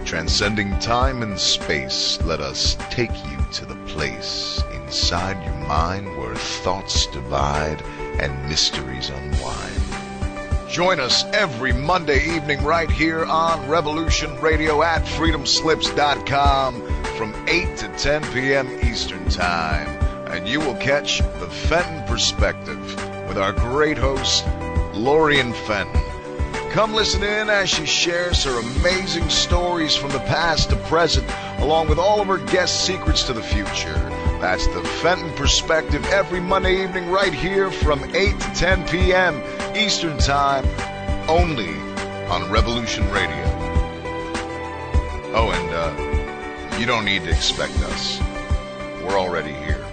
Transcending time and space, let us take you to the place inside your mind where thoughts divide and mysteries unwind. Join us every Monday evening right here on Revolution Radio at freedomslips.com from 8 to 10 p.m. Eastern Time. And you will catch the Fenton Perspective with our great host, Lorian Fenton. Come listen in as she shares her amazing stories from the past to present, along with all of her guest secrets to the future. That's the Fenton Perspective every Monday evening right here from 8 to 10 p.m. Eastern Time, only on Revolution Radio. Oh, and you don't need to expect us. We're already here.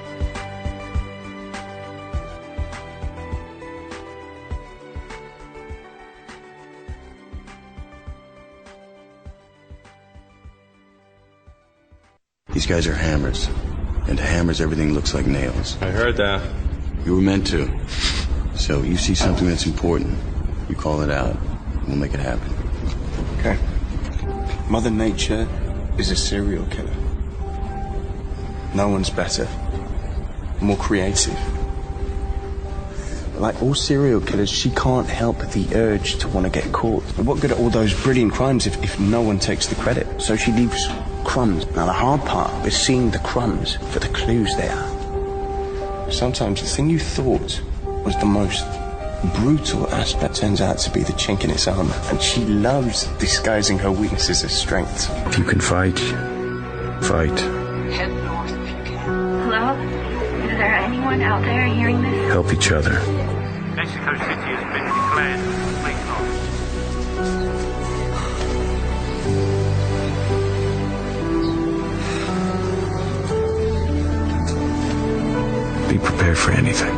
These guys are hammers, and to hammers everything looks like nails. I heard that. You were meant to. So you see something that's important, you call it out, and we'll make it happen. Okay. Mother Nature is a serial killer. No one's better, more creative. Like all serial killers, she can't help the urge to want to get caught. What good are all those brilliant crimes if no one takes the credit? So she leaves crumbs. Now the hard part is seeing the crumbs for the clues they are. Sometimes the thing you thought was the most brutal aspect turns out to be the chink in its armor. And she loves disguising her weaknesses as strengths. If you can fight, fight. Head north if you can. Hello? Is there anyone out there hearing this? Help each other. Mexico City has been declared complete loss. Be prepared for anything.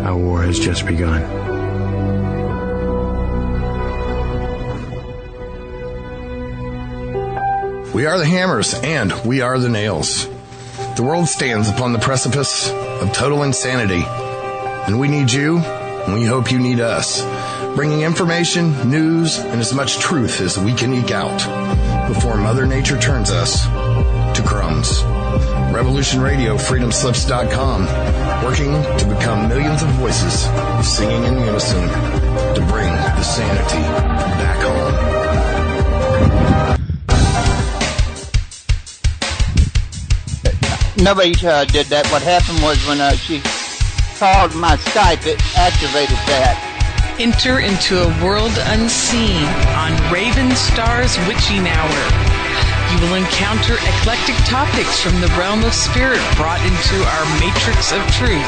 Our war has just begun. We are the hammers, and we are the nails. The world stands upon the precipice of total insanity, and we need you, and we hope you need us, bringing information, news, and as much truth as we can eke out before Mother Nature turns us to crumbs. Revolution Radio, freedomslips.com, working to become millions of voices singing in unison to bring the sanity back home. Nobody did that. What happened was when she called my Skype, it activated that. Enter into a world unseen on Raven Star's Witching Hour. You will encounter eclectic topics from the realm of spirit brought into our matrix of truth.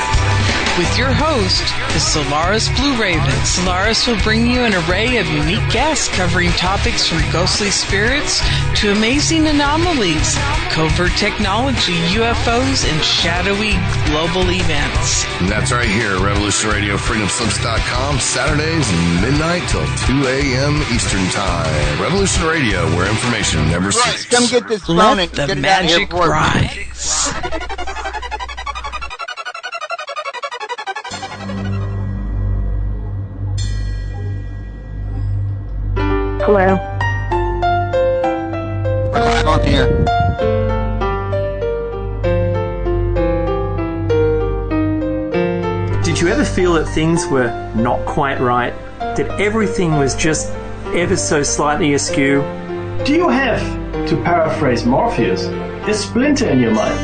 With your host, the Solaris Blue Raven. Solaris will bring you an array of unique guests covering topics from ghostly spirits to amazing anomalies, covert technology, UFOs, and shadowy global events. And that's right here, Revolution Radio, freedomslips.com, Saturdays midnight till 2 a.m. Eastern Time. Revolution Radio, where information never sleeps. Come get this phone Let and the get it magic out here rise. Hello? What's on here? Did you ever feel that things were not quite right? That everything was just ever so slightly askew? Do you have, to paraphrase Morpheus, a splinter in your mind?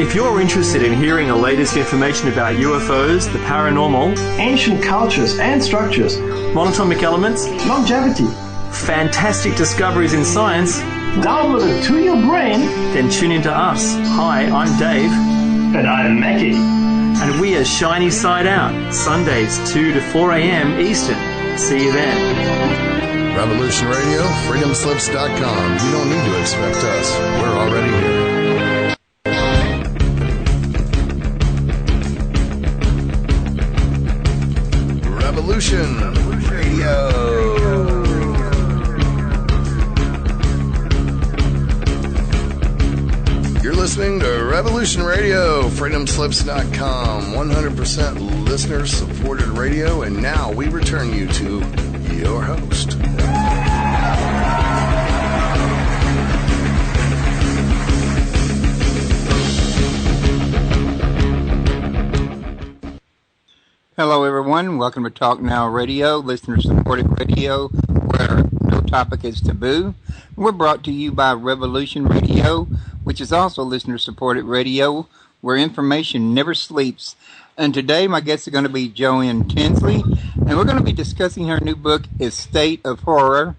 If you're interested in hearing the latest information about UFOs, the paranormal, ancient cultures and structures, monatomic elements, longevity, fantastic discoveries in science, downloaded to your brain, then tune into us. Hi, I'm Dave. And I'm Mackie. And we are Shiny Side Out, Sundays 2 to 4 a.m. Eastern. See you then. Revolution Radio, freedomslips.com. You don't need to expect us. We're already here. Revolution Radio. listening to Revolution Radio, freedomslips.com, 100% listener-supported radio, and now we return you to your host. Hello, everyone. Welcome to Talk Now Radio, listener-supported radio, where no topic is taboo. We're brought to you by Revolution Radio, which is also listener-supported radio, where information never sleeps. And today, my guests are going to be Jo Intenzo, and we're going to be discussing her new book, Estate of Horror.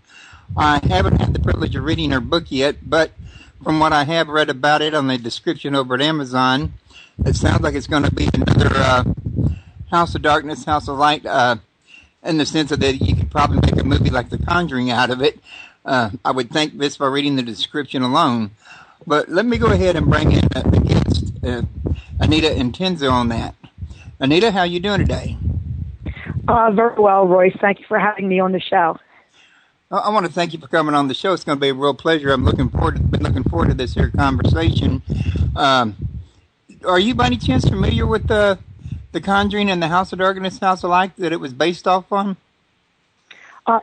I haven't had the privilege of reading her book yet, but from what I have read about it on the description over at Amazon, it sounds like it's going to be another House of Darkness, House of Light, in the sense of that you could probably make a movie like The Conjuring out of it. I would think this by reading the description alone. But let me go ahead and bring in a guest, Anita Intenzo, on that. Anita, how are you doing today? Very well, Royce. Thank you for having me on the show. I want to thank you for coming on the show. It's going to be a real pleasure. Been looking forward to this here conversation. Are you by any chance familiar with The Conjuring and the House of Darkness, House of Light that it was based off on?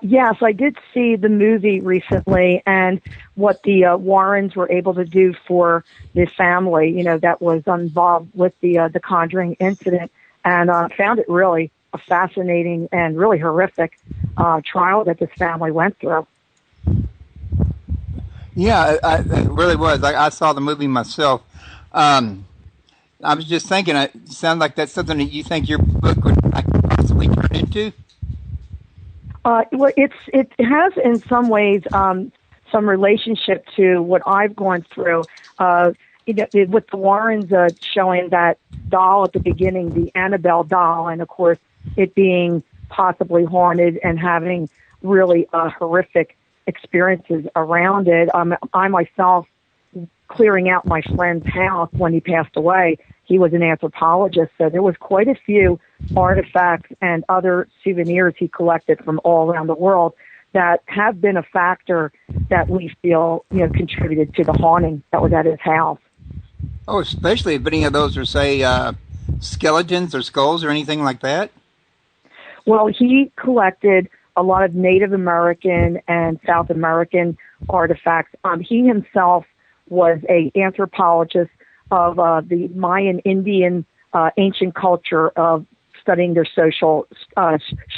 Yes, I did see the movie recently, and what the Warrens were able to do for the family, that was involved with the Conjuring incident, and found it really a fascinating and really horrific trial that this family went through. Yeah, it really was. I saw the movie myself. I was just thinking, it sounds like that's something that you think your book would possibly turn into? Well, it has in some ways some relationship to what I've gone through. With the Warrens showing that doll at the beginning, the Annabelle doll, and of course it being possibly haunted and having really horrific experiences around it. I myself, clearing out my friend's house when he passed away. He was an anthropologist, so there was quite a few artifacts and other souvenirs he collected from all around the world that have been a factor that we feel, contributed to the haunting that was at his house. Oh, especially if any of those are, say, skeletons or skulls or anything like that? Well, he collected a lot of Native American and South American artifacts. He himself was an anthropologist of the Mayan Indian ancient culture of studying their social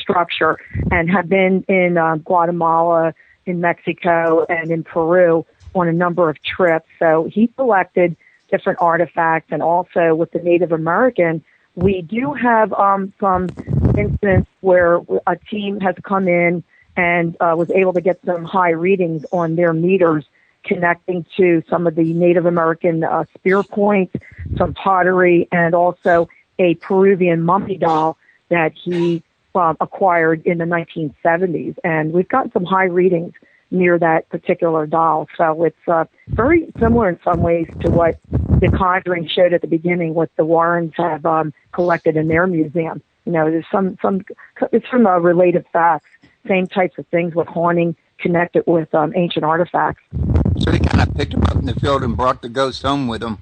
structure, and had been in Guatemala, in Mexico, and in Peru on a number of trips. So he collected different artifacts, and also with the Native American, we do have some instances where a team has come in and was able to get some high readings on their meters connecting to some of the Native American spear points, some pottery, and also a Peruvian mummy doll that he acquired in the 1970s. And we've gotten some high readings near that particular doll. So it's very similar in some ways to what The Conjuring showed at the beginning, what the Warrens have collected in their museum. There's it's from related facts, same types of things with haunting connected with ancient artifacts. So they kind of picked them up in the field and brought the ghost home with them.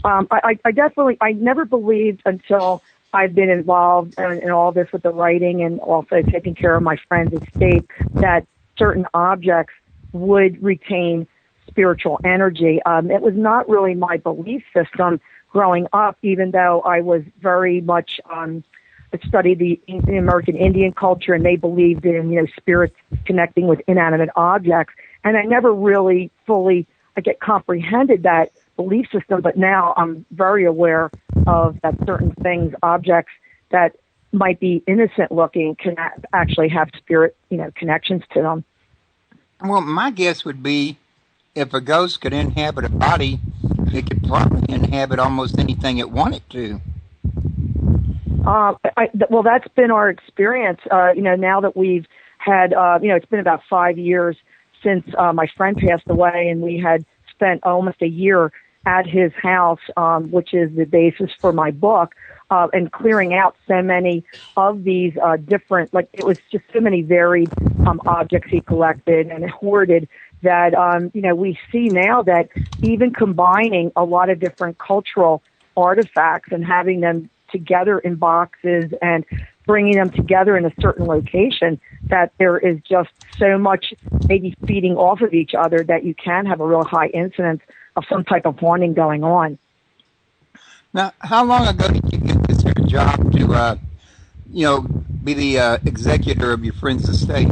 I never believed until I've been involved in all this with the writing and also taking care of my friend's estate that certain objects would retain spiritual energy. It was not really my belief system growing up, even though I was very much studied the American Indian culture, and they believed in spirits connecting with inanimate objects. And I never really fully comprehended that belief system, but now I'm very aware of that certain things, objects that might be innocent looking, can actually have spirit, connections to them. Well, my guess would be if a ghost could inhabit a body, it could probably inhabit almost anything it wanted to. Well, that's been our experience. Now that we've had, it's been about 5 years since my friend passed away, and we had spent almost a year at his house, which is the basis for my book, and clearing out so many of these different, it was just so many varied objects he collected and hoarded that, we see now that even combining a lot of different cultural artifacts and having them together in boxes and bringing them together in a certain location, that there is just so much maybe feeding off of each other that you can have a real high incidence of some type of haunting going on. Now, how long ago did you get this here job to, be the executor of your friend's estate?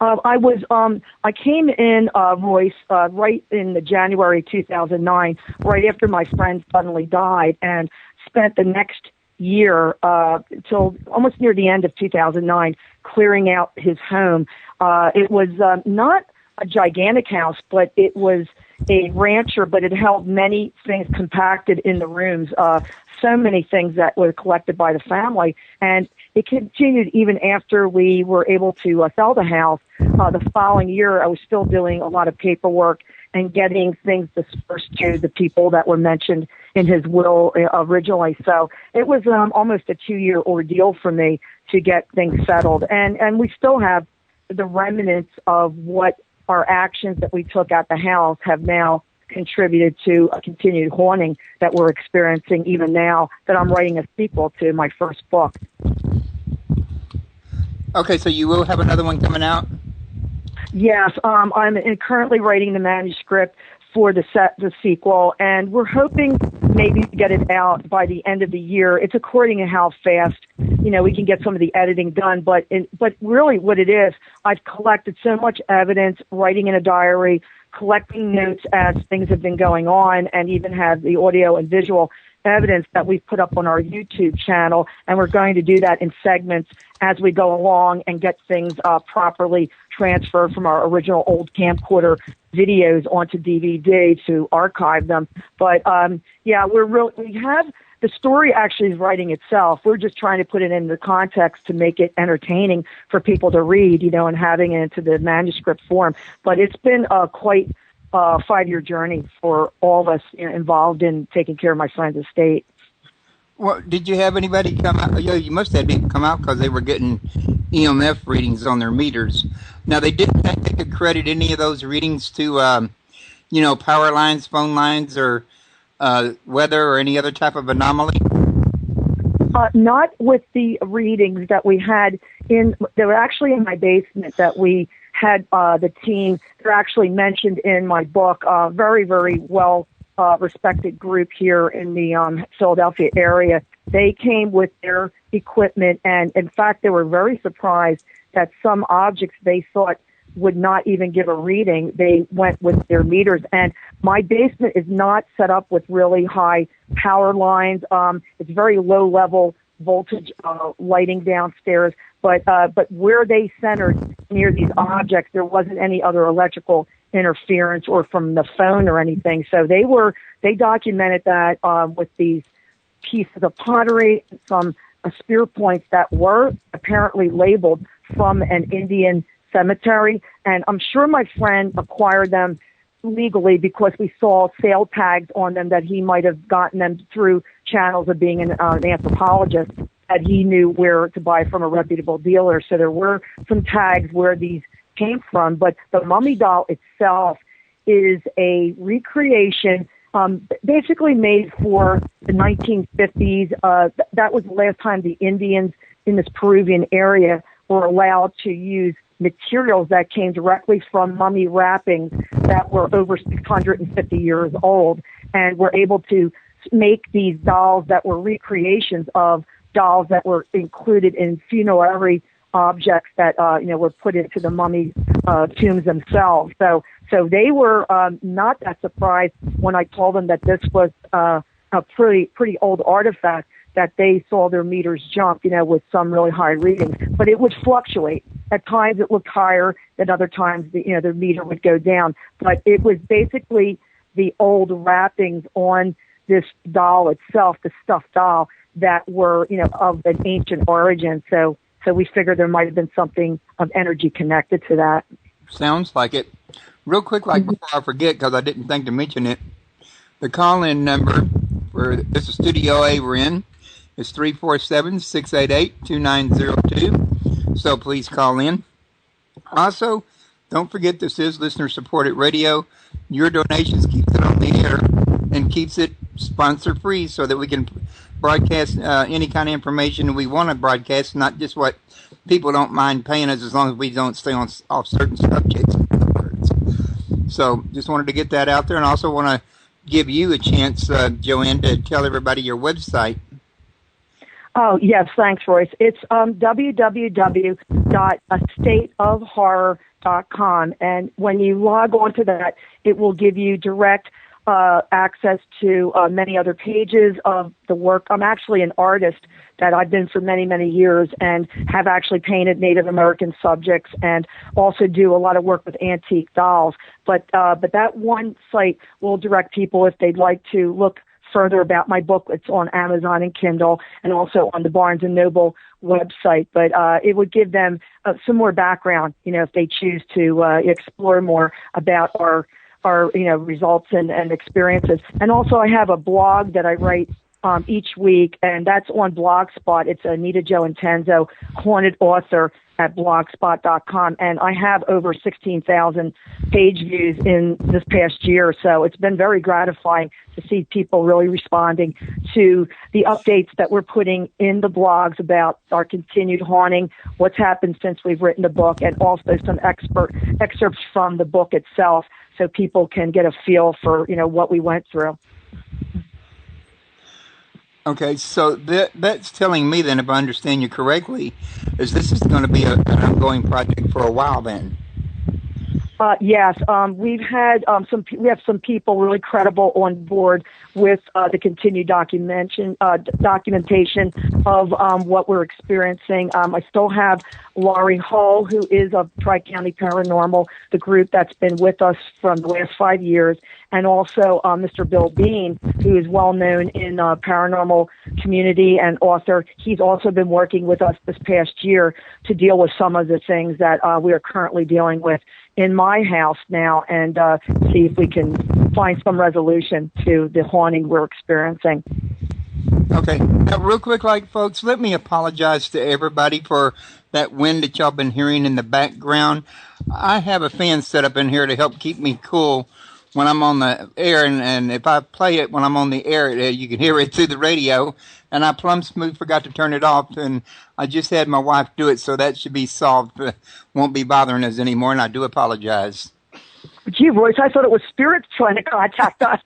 I came in, Royce, right in the January 2009, right after my friend suddenly died, and spent the next year, till almost near the end of 2009, clearing out his home. It was not a gigantic house, but it was a rancher, but it held many things compacted in the rooms, so many things that were collected by the family. And it continued even after we were able to sell the house. The following year, I was still doing a lot of paperwork and getting things dispersed to the people that were mentioned in his will originally. So it was almost a 2-year ordeal for me to get things settled. And we still have the remnants of what our actions that we took at the house have now contributed to a continued haunting that we're experiencing even now that I'm writing a sequel to my first book. Okay, so you will have another one coming out? Yes, I'm currently writing the manuscript for the sequel, and we're hoping maybe to get it out by the end of the year. It's according to how fast, we can get some of the editing done, but really what it is, I've collected so much evidence, writing in a diary, collecting notes as things have been going on, and even have the audio and visual evidence that we've put up on our YouTube channel, and we're going to do that in segments as we go along and get things properly transferred from our original old camcorder videos onto DVD to archive them. But we have the story actually is writing itself. We're just trying to put it in the context to make it entertaining for people to read, and having it into the manuscript form. But it's been quite a 5-year journey for all of us involved in taking care of my friend's estate. Well, did you have anybody come out? You must have people come out because they were getting EMF readings on their meters. Now, they didn't think they could credit any of those readings to, power lines, phone lines, or weather or any other type of anomaly? Not with the readings that we had they were actually in my basement that we had the team. They're actually mentioned in my book, very, very well respected group here in the Philadelphia area. They came with their equipment, and in fact, they were very surprised that some objects they thought would not even give a reading. They went with their meters, and my basement is not set up with really high power lines. It's very low level voltage lighting downstairs, but where they centered near these objects, there wasn't any other electrical interference or from the phone or anything. So they documented that with these pieces of pottery, some spear points that were apparently labeled from an Indian cemetery, and I'm sure my friend acquired them legally because we saw sale tags on them that he might have gotten them through channels of being an anthropologist, that he knew where to buy from a reputable dealer. So there were some tags where these came from, but the mummy doll itself is a recreation basically made for the 1950s. That was the last time the Indians in this Peruvian area were allowed to use materials that came directly from mummy wrappings that were over 650 years old, and were able to make these dolls that were recreations of dolls that were included in funerary objects that were put into the mummy tombs themselves. So they were not that surprised when I told them that this was a pretty old artifact, that they saw their meters jump, with some really high readings. But it would fluctuate. At times it looked higher, at other times the meter would go down. But it was basically the old wrappings on this doll itself, the stuffed doll, that were, of an ancient origin. So we figured there might have been something of energy connected to that. Sounds like it. Real quick, before I forget, because I didn't think to mention it, the call-in number for this is Studio A we're in is 347-688-2902. So please call in. Also, Don't forget, this is listener-supported radio. Your donations keeps it on the air and keeps it sponsor-free so that we can broadcast any kind of information we want to broadcast, not just what people don't mind paying us as long as we don't stay off certain subjects. So just wanted to get that out there, and also want to give you a chance, Joanne, to tell everybody your website. Oh, yes, thanks, Royce. It's www.astateofhorror.com, and when you log on to that, it will give you direct access to many other pages of the work. I'm actually an artist that I've been for many, many years and have actually painted Native American subjects and also do a lot of work with antique dolls. But that one site will direct people if they'd like to look further about my book. It's on Amazon and Kindle and also on the Barnes & Noble website. But it would give them some more background, if they choose to explore more about our results and experiences. And also I have a blog that I write each week, and that's on Blogspot. It's Anita Jo Intenzo, Haunted Author at blogspot.com. And I have over 16,000 page views in this past year. So it's been very gratifying to see people really responding to the updates that we're putting in the blogs about our continued haunting, what's happened since we've written the book, and also some excerpts from the book itself, so people can get a feel for, what we went through. Okay, so that's telling me then, if I understand you correctly, is this is going to be an ongoing project for a while then? Yes, we've had we have some people really credible on board with the continued documentation of what we're experiencing. I still have Laurie Hull, who is of Tri-County Paranormal, the group that's been with us from the last 5 years, and also Mr. Bill Bean, who is well known in paranormal community and author. He's also been working with us this past year to deal with some of the things that we are currently dealing with in my house now, and see if we can find some resolution to the haunting we're experiencing. Okay. Now, real quick, folks, let me apologize to everybody for that wind that y'all been hearing in the background. I have a fan set up in here to help keep me cool when I'm on the air, and if I play it when I'm on the air, you can hear it through the radio, and I plumb smooth forgot to turn it off, and I just had my wife do it, so that should be solved. Won't be bothering us anymore, and I do apologize. Gee, Royce, I thought it was spirits trying to contact us.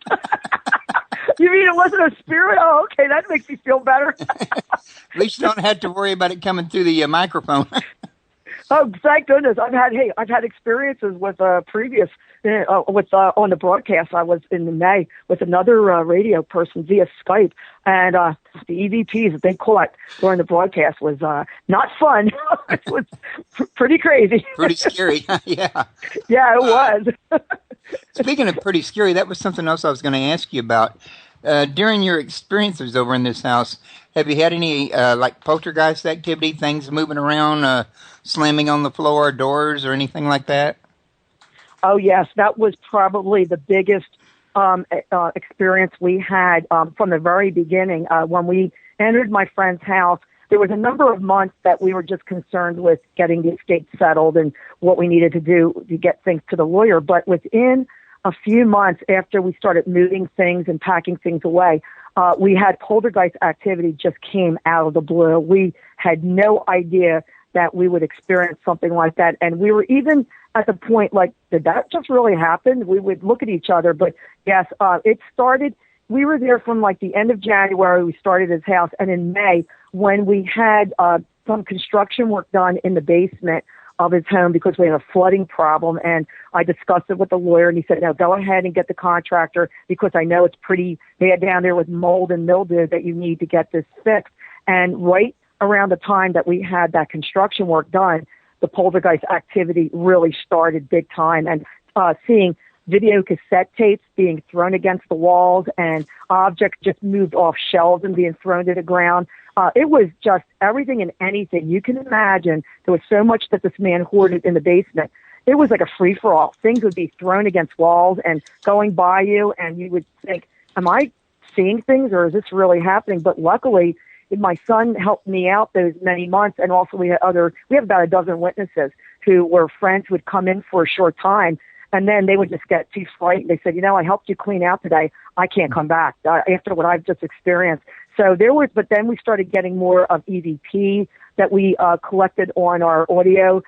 You mean it wasn't a spirit? Oh, okay, that makes me feel better. At least you don't have to worry about it coming through the microphone. Oh, thank goodness! I've had experiences with previous on the broadcast. I was in May with another radio person via Skype, and the EVPs that they caught during the broadcast was not fun. It was pretty crazy. Pretty scary. Yeah. Yeah, it was. Speaking of pretty scary, that was something else I was going to ask you about. During your experiences over in this house, have you had any poltergeist activity, things moving around, slamming on the floor, doors, or anything like that? Oh, yes. That was probably the biggest experience we had from the very beginning. When we entered my friend's house, there was a number of months that we were just concerned with getting the estate settled and what we needed to do to get things to the lawyer. But within a few months after we started moving things and packing things away, we had poltergeist activity just came out of the blue. We had no idea that we would experience something like that. And we were even at the point, did that just really happen? We would look at each other. But yes, it started, we were there from the end of January, we started his house. And in May, when we had some construction work done in the basement of his home because we had a flooding problem, and I discussed it with the lawyer, and he said, no, go ahead and get the contractor because I know it's pretty bad down there with mold and mildew that you need to get this fixed. And right around the time that we had that construction work done, the poltergeist activity really started big time, and seeing video cassette tapes being thrown against the walls and objects just moved off shelves and being thrown to the ground. It was just everything and anything you can imagine. There was so much that this man hoarded in the basement. It was like a free-for-all. Things would be thrown against walls and going by you, and you would think, am I seeing things or is this really happening? But luckily, my son helped me out those many months, and also we have about a dozen witnesses. who were friends who would come in for a short time, and then they would just get too frightened. They said, I helped you clean out today. I can't come back after what I've just experienced. So but then we started getting more of EVP that we collected on our audio.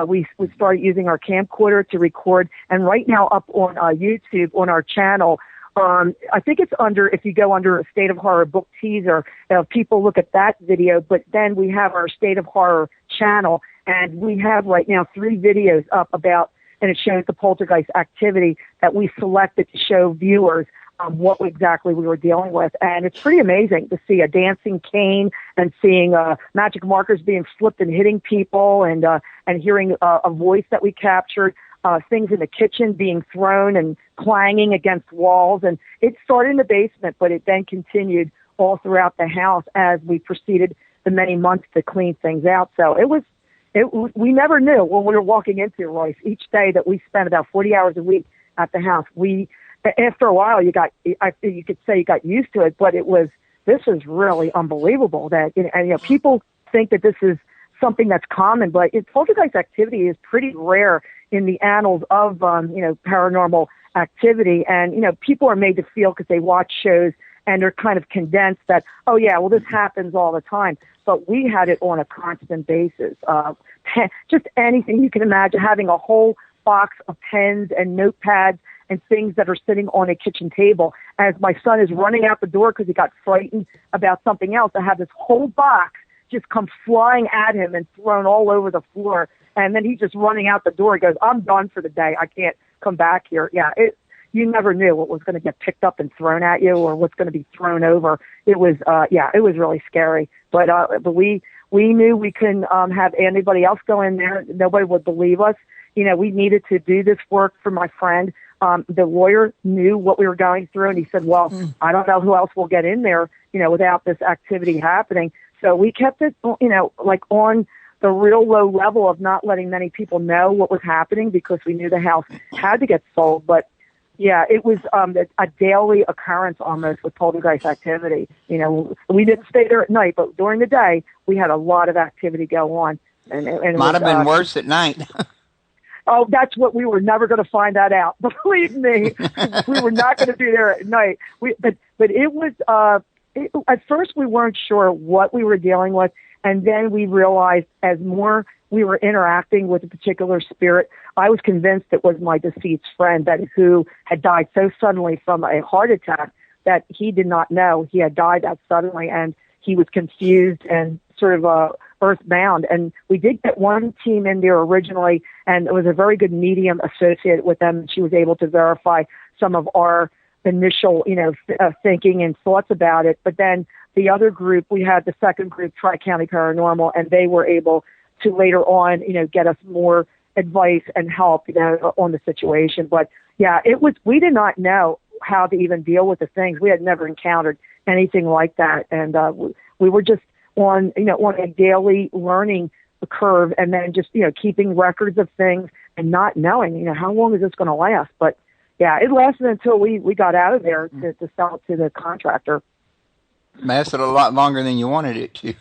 We started using our camcorder to record, and right now up on YouTube on our channel, I think it's if you go under a State of Horror book teaser, people look at that video, but then we have our State of Horror channel, and we have right now 3 videos up and it shows the poltergeist activity that we selected to show viewers what exactly we were dealing with. And it's pretty amazing to see a dancing cane and seeing magic markers being flipped and hitting people, and hearing a voice that we captured, things in the kitchen being thrown and clanging against walls. And it started in the basement, but it then continued all throughout the house as we proceeded the many months to clean things out. So we never knew when we were walking into Royce. Each day that we spent about 40 hours a week at the house, after a while, you could say you got used to it, but this is really unbelievable that, and people think that this is something that's common, but poltergeist activity is pretty rare in the annals of, paranormal activity. And, people are made to feel, because they watch shows and they're kind of condensed that, oh yeah, well, this happens all the time. But we had it on a constant basis. Just anything you can imagine, having a whole box of pens and notepads and things that are sitting on a kitchen table. As my son is running out the door because he got frightened about something else, I have this whole box just come flying at him and thrown all over the floor. And then he's just running out the door. He goes, I'm done for the day. I can't come back here. Yeah, you never knew what was going to get picked up and thrown at you or what's going to be thrown over. It was, it was really scary. But we knew we couldn't have anybody else go in there. Nobody would believe us. We needed to do this work for my friend. The lawyer knew what we were going through, and he said, well, I don't know who else will get in there, without this activity happening. So we kept it, like on the real low level of not letting many people know what was happening, because we knew the house had to get sold. But yeah, it was a daily occurrence almost with poltergeist activity. We didn't stay there at night, but during the day, we had a lot of activity go on. And it might have been worse at night. Oh, that's what we were never going to find that out. Believe me, we were not going to be there at night. But it was, at first we weren't sure what we were dealing with. And then we realized as more we were interacting with a particular spirit, I was convinced it was my deceased friend who had died so suddenly from a heart attack that he did not know he had died that suddenly. And he was confused and sort of earthbound. And we did get one team in there originally, and it was a very good medium associated with them. She was able to verify some of our initial, thinking and thoughts about it. But then the other group, we had the second group, Tri-County Paranormal, and they were able to later on, get us more advice and help, on the situation. But yeah, we did not know how to even deal with the things. We had never encountered anything like that. And we were just on a daily learning curve, and then just, keeping records of things and not knowing, how long is this going to last? But yeah, it lasted until we got out of there to sell it to the contractor. Lasted a lot longer than you wanted it to.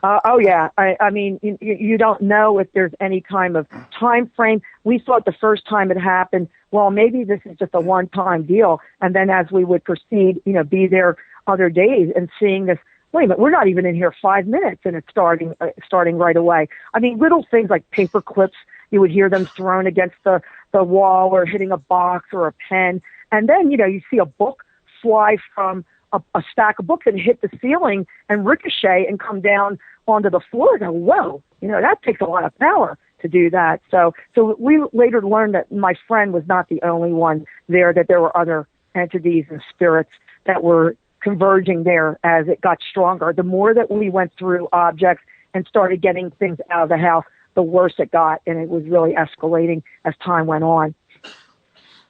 Oh yeah. I mean, you don't know if there's any kind of time frame. We thought the first time it happened, well, maybe this is just a one-time deal. And then as we would proceed, be there other days and seeing this, wait a minute, we're not even in here 5 minutes and it's starting right away. I mean, little things like paper clips, you would hear them thrown against the wall or hitting a box or a pen. And then, you see a book fly from a stack of books and hit the ceiling and ricochet and come down onto the floor. And go, whoa, that takes a lot of power to do that. So we later learned that my friend was not the only one there, that there were other entities and spirits that were converging there as it got stronger. The more that we went through objects and started getting things out of the house, the worse it got, and it was really escalating as time went on.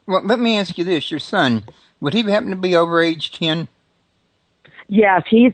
Well, let me ask you this. Your son, would he happen to be over age 10? Yes, he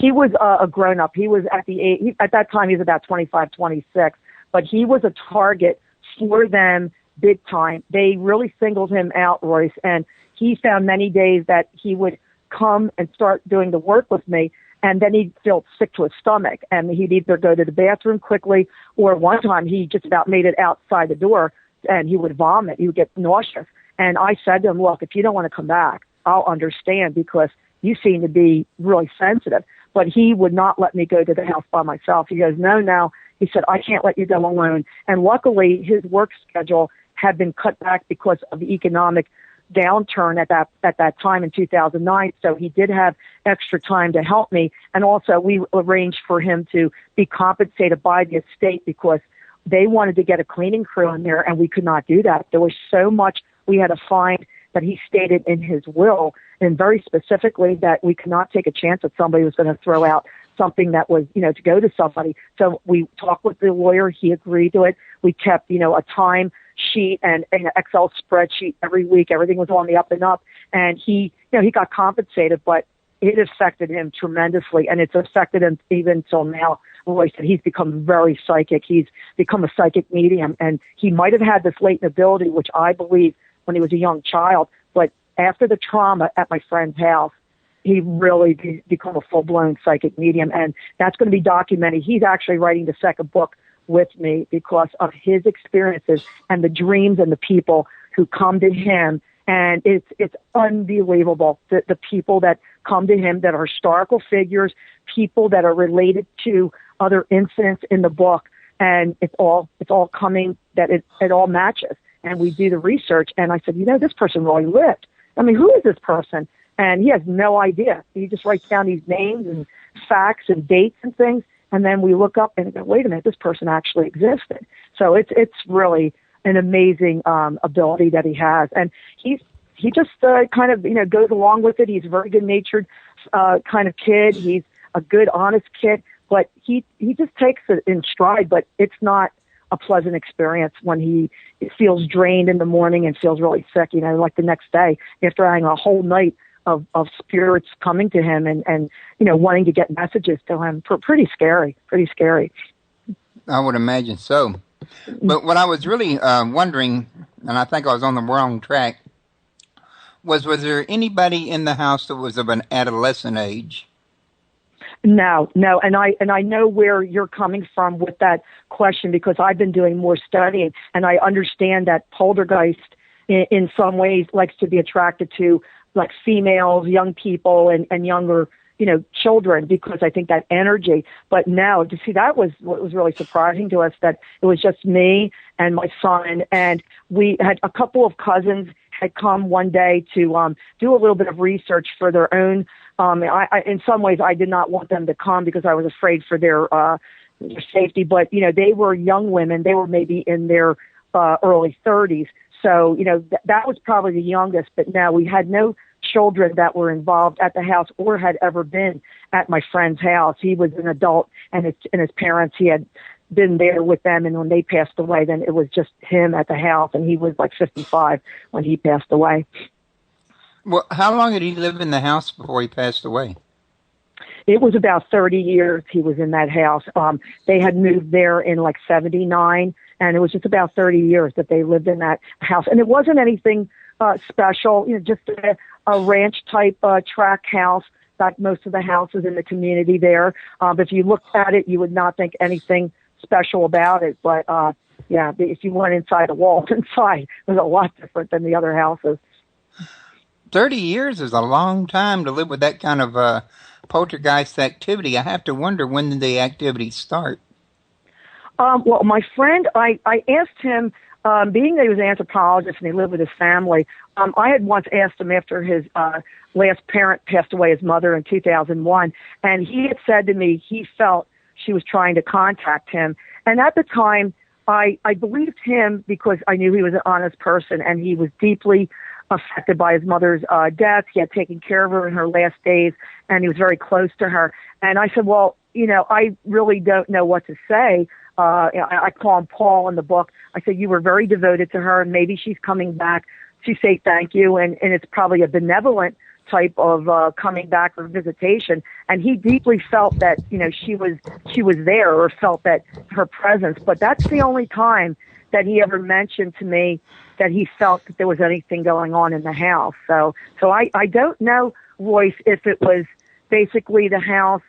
was a grown-up. He was at that time, he was about 25, 26, but he was a target for them big time. They really singled him out, Royce, and he found many days that he would come and start doing the work with me, and then he'd feel sick to his stomach, and he'd either go to the bathroom quickly, or one time he just about made it outside the door, and he would vomit. He would get nauseous. And I said to him, look, if you don't want to come back, I'll understand, because you seem to be really sensitive. But he would not let me go to the house by myself. He goes, no. He said, I can't let you go alone. And luckily, his work schedule had been cut back because of the economic downturn at that time in 2009. So he did have extra time to help me. And also, we arranged for him to be compensated by the estate, because they wanted to get a cleaning crew in there, and we could not do that. There was so much we had to find that he stated in his will, and very specifically that we could not take a chance that somebody was going to throw out something that was, to go to somebody. So we talked with the lawyer. He agreed to it. We kept, a time sheet and an Excel spreadsheet every week. Everything was on the up and up. And he got compensated, but it affected him tremendously. And it's affected him even till now. Roy said he's become very psychic. He's become a psychic medium. And he might have had this latent ability, which I believe when he was a young child. But after the trauma at my friend's house, he really become a full-blown psychic medium. And that's going to be documented. He's actually writing the second book with me because of his experiences and the dreams and the people who come to him. And it's unbelievable, the people that come to him that are historical figures, people that are related to other incidents in the book. And it's all coming, that it all matches. And we do the research. And I said, this person really lived. I mean, who is this person? And he has no idea. He just writes down these names and facts and dates and things. And then we look up and go, wait a minute, this person actually existed. So it's really an amazing ability that he has. And he just kind of, goes along with it. He's a very good-natured kind of kid. He's a good, honest kid. But he just takes it in stride. But it's not a pleasant experience when he feels drained in the morning and feels really sick, like the next day after having a whole night of spirits coming to him and wanting to get messages to him. Pretty scary. I would imagine so. But what I was really wondering, and I think I was on the wrong track, was there anybody in the house that was of an adolescent age? No, and I know where you're coming from with that question, because I've been doing more studying, and I understand that poltergeist in some ways likes to be attracted to like females, young people, and younger, children, because I think that energy. But no, to see, that was what was really surprising to us, that it was just me and my son, and we had a couple of cousins had come one day to do a little bit of research for their own. In some ways, I did not want them to come because I was afraid for their safety. But they were young women; they were maybe in their early 30s. So that was probably the youngest. But no, we had no children that were involved at the house or had ever been at my friend's house. He was an adult, and his parents, he had been there with them, and when they passed away, then it was just him at the house, and he was like 55 when he passed away. Well, how long did he live in the house before he passed away? It was about 30 years he was in that house. They had moved there in like 79, and it was just about 30 years that they lived in that house. And it wasn't anything special, just a ranch-type tract house, like most of the houses in the community there. But if you looked at it, you would not think anything special about it. But, if you went inside the walls inside, it was a lot different than the other houses. 30 years is a long time to live with that kind of poltergeist activity. I have to wonder, when did the activity start? Well, my friend, I asked him, being that he was an anthropologist and he lived with his family, I had once asked him after his last parent passed away, his mother, in 2001, and he had said to me he felt she was trying to contact him. And at the time, I believed him because I knew he was an honest person, and he was deeply affected by his mother's death. He had taken care of her in her last days, and he was very close to her. And I said, well, I really don't know what to say. I call him Paul in the book. I said, you were very devoted to her, and maybe she's coming back to say thank you, and it's probably a benevolent type of coming back or visitation. And he deeply felt that, she was there, or felt that her presence. But that's the only time that he ever mentioned to me that he felt that there was anything going on in the house. So I don't know, Royce, if it was basically the house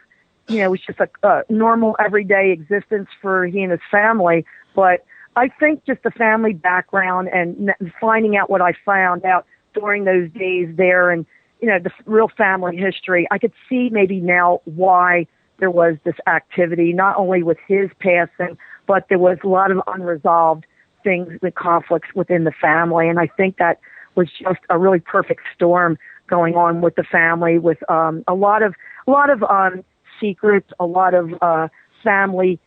it was just a normal everyday existence for he and his family. But I think just the family background and finding out what I found out during those days there and, the real family history, I could see maybe now why there was this activity, not only with his passing, but there was a lot of unresolved things, the conflicts within the family. And I think that was just a really perfect storm going on with the family, with a lot of secrets, a lot of family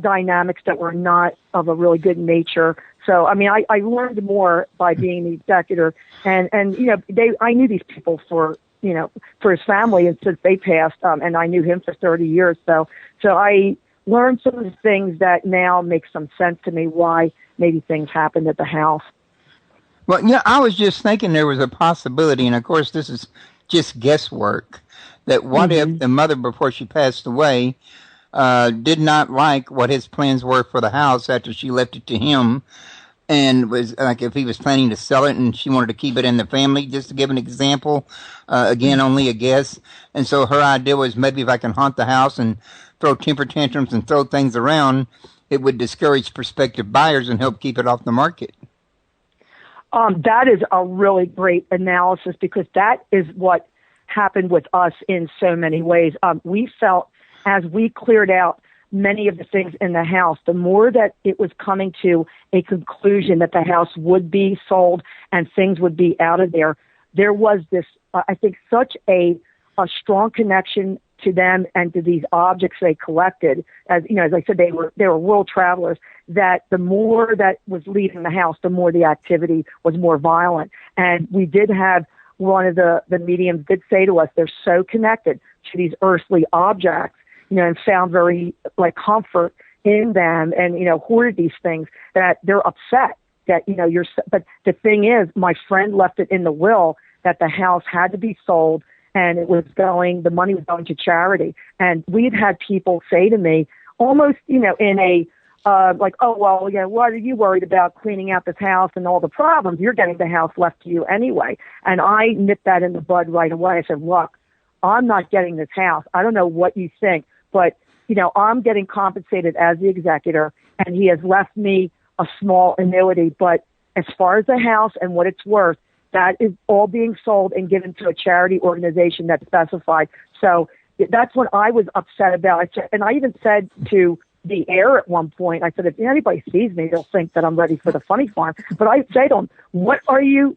dynamics that were not of a really good nature. So, I mean, I learned more by being the executor, and I knew these people for his family, and since they passed, and I knew him for 30 years. So I learned some of the things that now make some sense to me why maybe things happened at the house. Well, I was just thinking there was a possibility, and of course this is just guesswork, that what if the mother, before she passed away, did not like what his plans were for the house after she left it to him, and was like if he was planning to sell it and she wanted to keep it in the family, just to give an example, again, only a guess. And so her idea was maybe if I can haunt the house and throw temper tantrums and throw things around, it would discourage prospective buyers and help keep it off the market. That is a really great analysis, because that is what happened with us in so many ways. We felt as we cleared out many of the things in the house, the more that it was coming to a conclusion that the house would be sold and things would be out of there, there was this, I think, such a strong connection to them and to these objects they collected. As I said, they were world travelers, that the more that was leaving the house, the more the activity was more violent. And we did have one of the mediums did say to us, they're so connected to these earthly objects, and found very comfort in them, and hoarded these things, that they're upset that but the thing is, my friend left it in the will that the house had to be sold, and the money was going to charity. And we'd had people say to me, almost in a oh well, what are you worried about cleaning out this house and all the problems? You're getting the house left to you anyway. And I nipped that in the bud right away. I said, look, I'm not getting this house. I don't know what you think, but I'm getting compensated as the executor, and he has left me a small annuity. But as far as the house and what it's worth, that is all being sold and given to a charity organization that's specified. So that's what I was upset about. And I even said to the heir at one point, I said, if anybody sees me, they'll think that I'm ready for the funny farm. But I say to him, why are you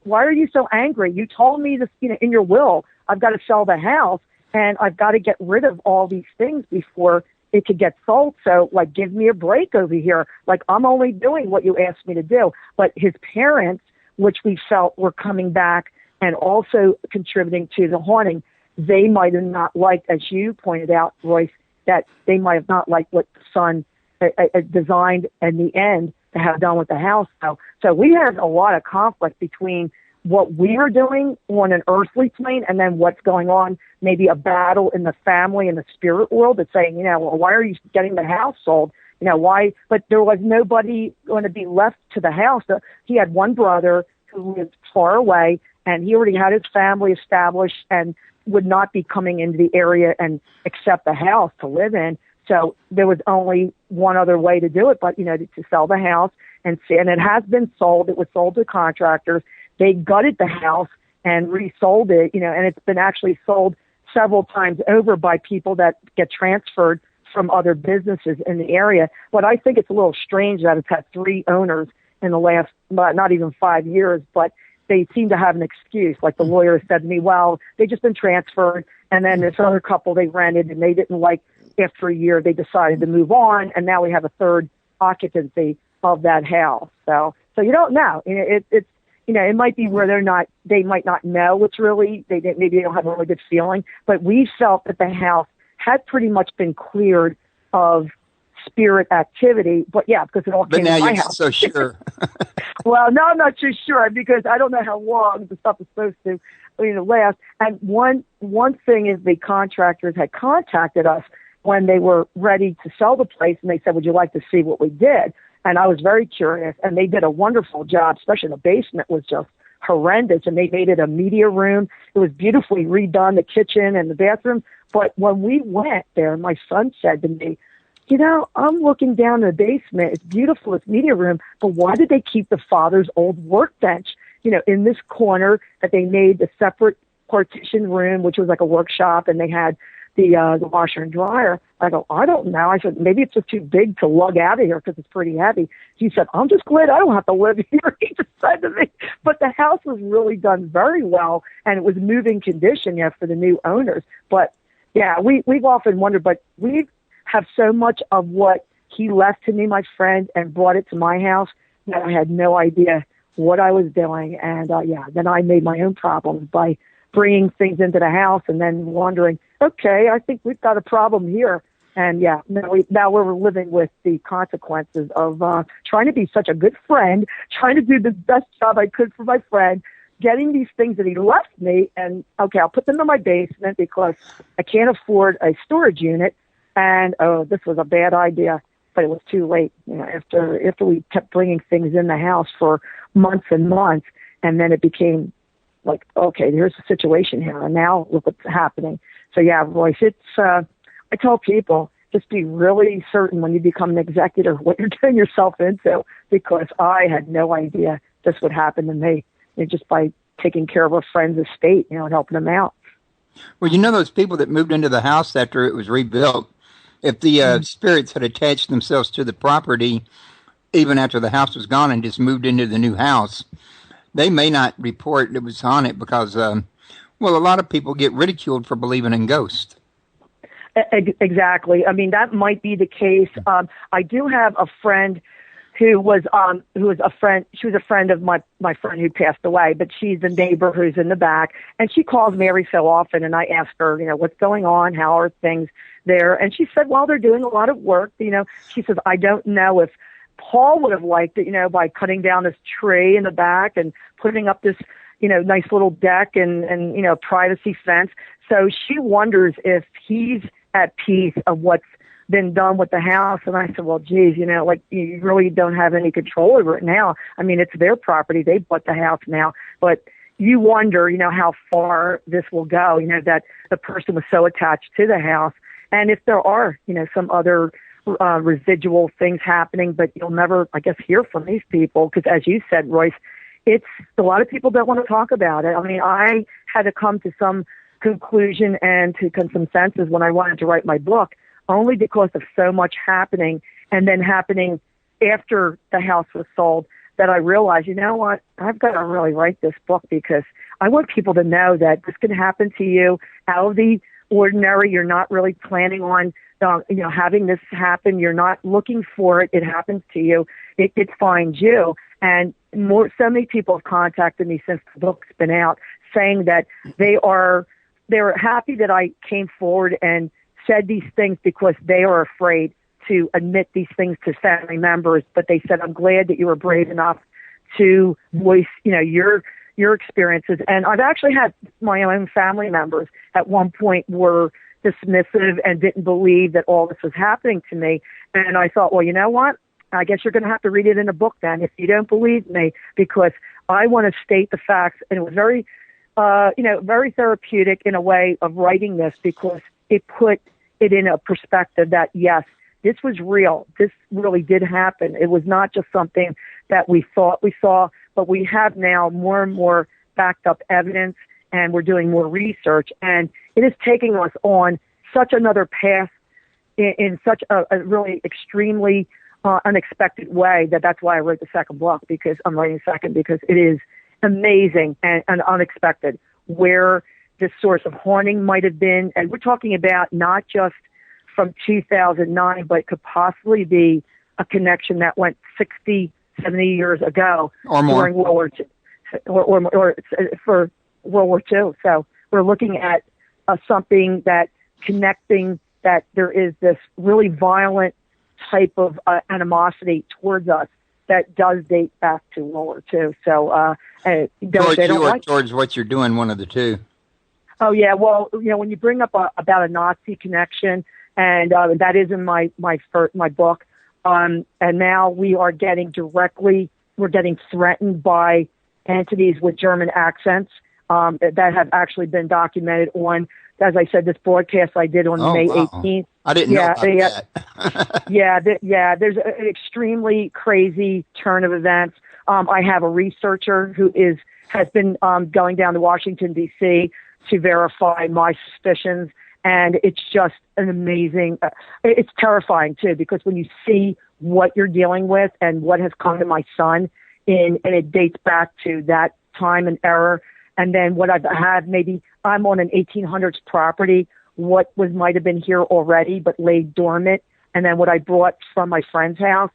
so angry? You told me this, in your will, I've got to sell the house, and I've got to get rid of all these things before it could get sold. So, give me a break over here. I'm only doing what you asked me to do. But his parents, which we felt were coming back and also contributing to the haunting, they might have not liked, as you pointed out, Royce, that they might have not liked what the son designed in the end to have done with the house. So we had a lot of conflict between what we were doing on an earthly plane and then what's going on, maybe a battle in the family and the spirit world that's saying, well, why are you getting the house sold? Why? But there was nobody going to be left to the house. He had one brother who lived far away, and he already had his family established and would not be coming into the area and accept the house to live in. So there was only one other way to do it, but, to sell the house and it has been sold. It was sold to contractors. They gutted the house and resold it, and it's been actually sold several times over by people that get transferred from other businesses in the area. But I think it's a little strange that it's had 3 owners in the last, not even 5 years, but they seem to have an excuse. Like the lawyer said to me, well, they just been transferred, and then this other couple they rented, and they didn't like, after a year, they decided to move on, and now we have a third occupancy of that house. So you don't know. It's it might be where they might not know it's really, maybe they don't have a really good feeling, but we felt that the house had pretty much been cleared of spirit activity, but because it all came to my house. But now you're so sure. Well, no, I'm not too sure, because I don't know how long the stuff is supposed to last. And one thing is the contractors had contacted us when they were ready to sell the place, and they said, would you like to see what we did? And I was very curious, and they did a wonderful job, especially the basement was just horrendous, and they made it a media room. It was beautifully redone, the kitchen and the bathroom. But when we went there, my son said to me, you know, I'm looking down in the basement. It's beautiful, it's media room, but why did they keep the father's old workbench, you know, in this corner that they made the separate partition room, which was like a workshop, and they had the washer and dryer. I go, I don't know. I said, maybe it's just too big to lug out of here because it's pretty heavy. He said, I'm just glad I don't have to live here. He just said to me. But the house was really done very well, and it was moving condition, yeah, for the new owners. But yeah, we've often wondered, but we have so much of what he left to me, my friend, and brought it to my house that I had no idea what I was doing. And then I made my own problems by bringing things into the house and then wondering, okay, I think we've got a problem here. And yeah, now we're living with the consequences of trying to be such a good friend, trying to do the best job I could for my friend, getting these things that he left me, and okay, I'll put them in my basement because I can't afford a storage unit. And this was a bad idea, but it was too late. You know, after we kept bringing things in the house for months and months, and then it became like, okay, here's the situation here, and now look what's happening. So yeah, Royce, it's I tell people, just be really certain when you become an executor what you're getting yourself into, because I had no idea this would happen to me, just by taking care of a friend's estate, you know, and helping them out. Well, you know those people that moved into the house after it was rebuilt, if the spirits had attached themselves to the property even after the house was gone and just moved into the new house, they may not report it was haunted because, well, a lot of people get ridiculed for believing in ghosts. Exactly. I mean, that might be the case. I do have a friend who was a friend. She was a friend of my friend who passed away, but she's the neighbor who's in the back, and she calls me every so often, and I ask her, you know, what's going on? How are things there? And she said, well, they're doing a lot of work. You know, she says, I don't know if Paul would have liked it, you know, by cutting down this tree in the back and putting up this, you know, nice little deck and you know, privacy fence. So she wonders if he's at peace of what's been done with the house. And I said, well, geez, you know, like, you really don't have any control over it now. I mean, it's their property. They bought the house now. But you wonder, you know, how far this will go, you know, that the person was so attached to the house. And if there are, you know, some other residual things happening, but you'll never, I guess, hear from these people because, as you said, Royce, it's a lot of people don't want to talk about it. I mean, I had to come to some conclusion and to some senses when I wanted to write my book, only because of so much happening and then happening after the house was sold, that I realized, you know what, I've got to really write this book because I want people to know that this can happen to you out of the ordinary. You're not really planning on, you know, having this happen. You're not looking for it. It happens to you. It finds you. And so many people have contacted me since the book's been out, saying that they're happy that I came forward and said these things because they are afraid to admit these things to family members. But they said, I'm glad that you were brave enough to voice, you know, your experiences. And I've actually had my own family members at one point were dismissive and didn't believe that all this was happening to me. And I thought, well, you know what? I guess you're going to have to read it in a book then if you don't believe me, because I want to state the facts. And it was very, you know, very therapeutic in a way of writing this, because it put it in a perspective that, yes, this was real. This really did happen. It was not just something that we thought we saw, but we have now more and more backed up evidence, and we're doing more research. And it is taking us on such another path in such a really extremely unexpected way that's why I wrote the second book, because I'm writing a second, because it is amazing and unexpected where this source of haunting might have been. And we're talking about not just from 2009, but it could possibly be a connection that went 60, 70 years ago or more during World War II, or for World War II. So we're looking at something that connecting that there is this really violent type of animosity towards us that does date back to World War II. So towards what you're doing, one of the two. Oh yeah, well, you know, when you bring up about a Nazi connection, and that is in my book, and now we're getting threatened by entities with German accents that have actually been documented on, as I said, this broadcast I did on May 18th. I didn't know about that. There's an extremely crazy turn of events. I have a researcher who has been going down to Washington, D.C. to verify my suspicions, and it's just an amazing, it's terrifying too, because when you see what you're dealing with and what has come to my son, and it dates back to that time and era, and then what I've had, maybe I'm on an 1800s property, what might have been here already but laid dormant, and then what I brought from my friend's house.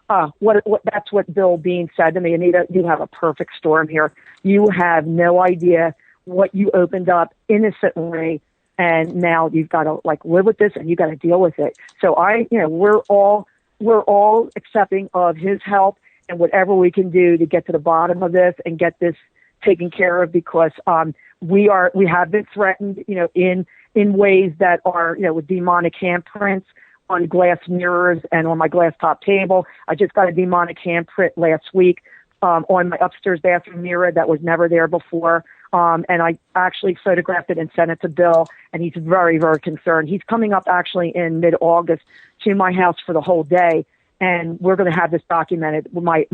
That's what Bill Bean said to me. Anita, you have a perfect storm here. You have no idea what you opened up innocently, and now you've got to live with this, and you got to deal with it. So we're all accepting of his help and whatever we can do to get to the bottom of this and get this taken care of, because we have been threatened, in ways that are, with demonic handprints on glass mirrors and on my glass top table. I just got a demonic handprint last week on my upstairs bathroom mirror that was never there before. And I actually photographed it and sent it to Bill, and he's very, very concerned. He's coming up actually in mid-August to my house for the whole day, and we're going to have this documented. My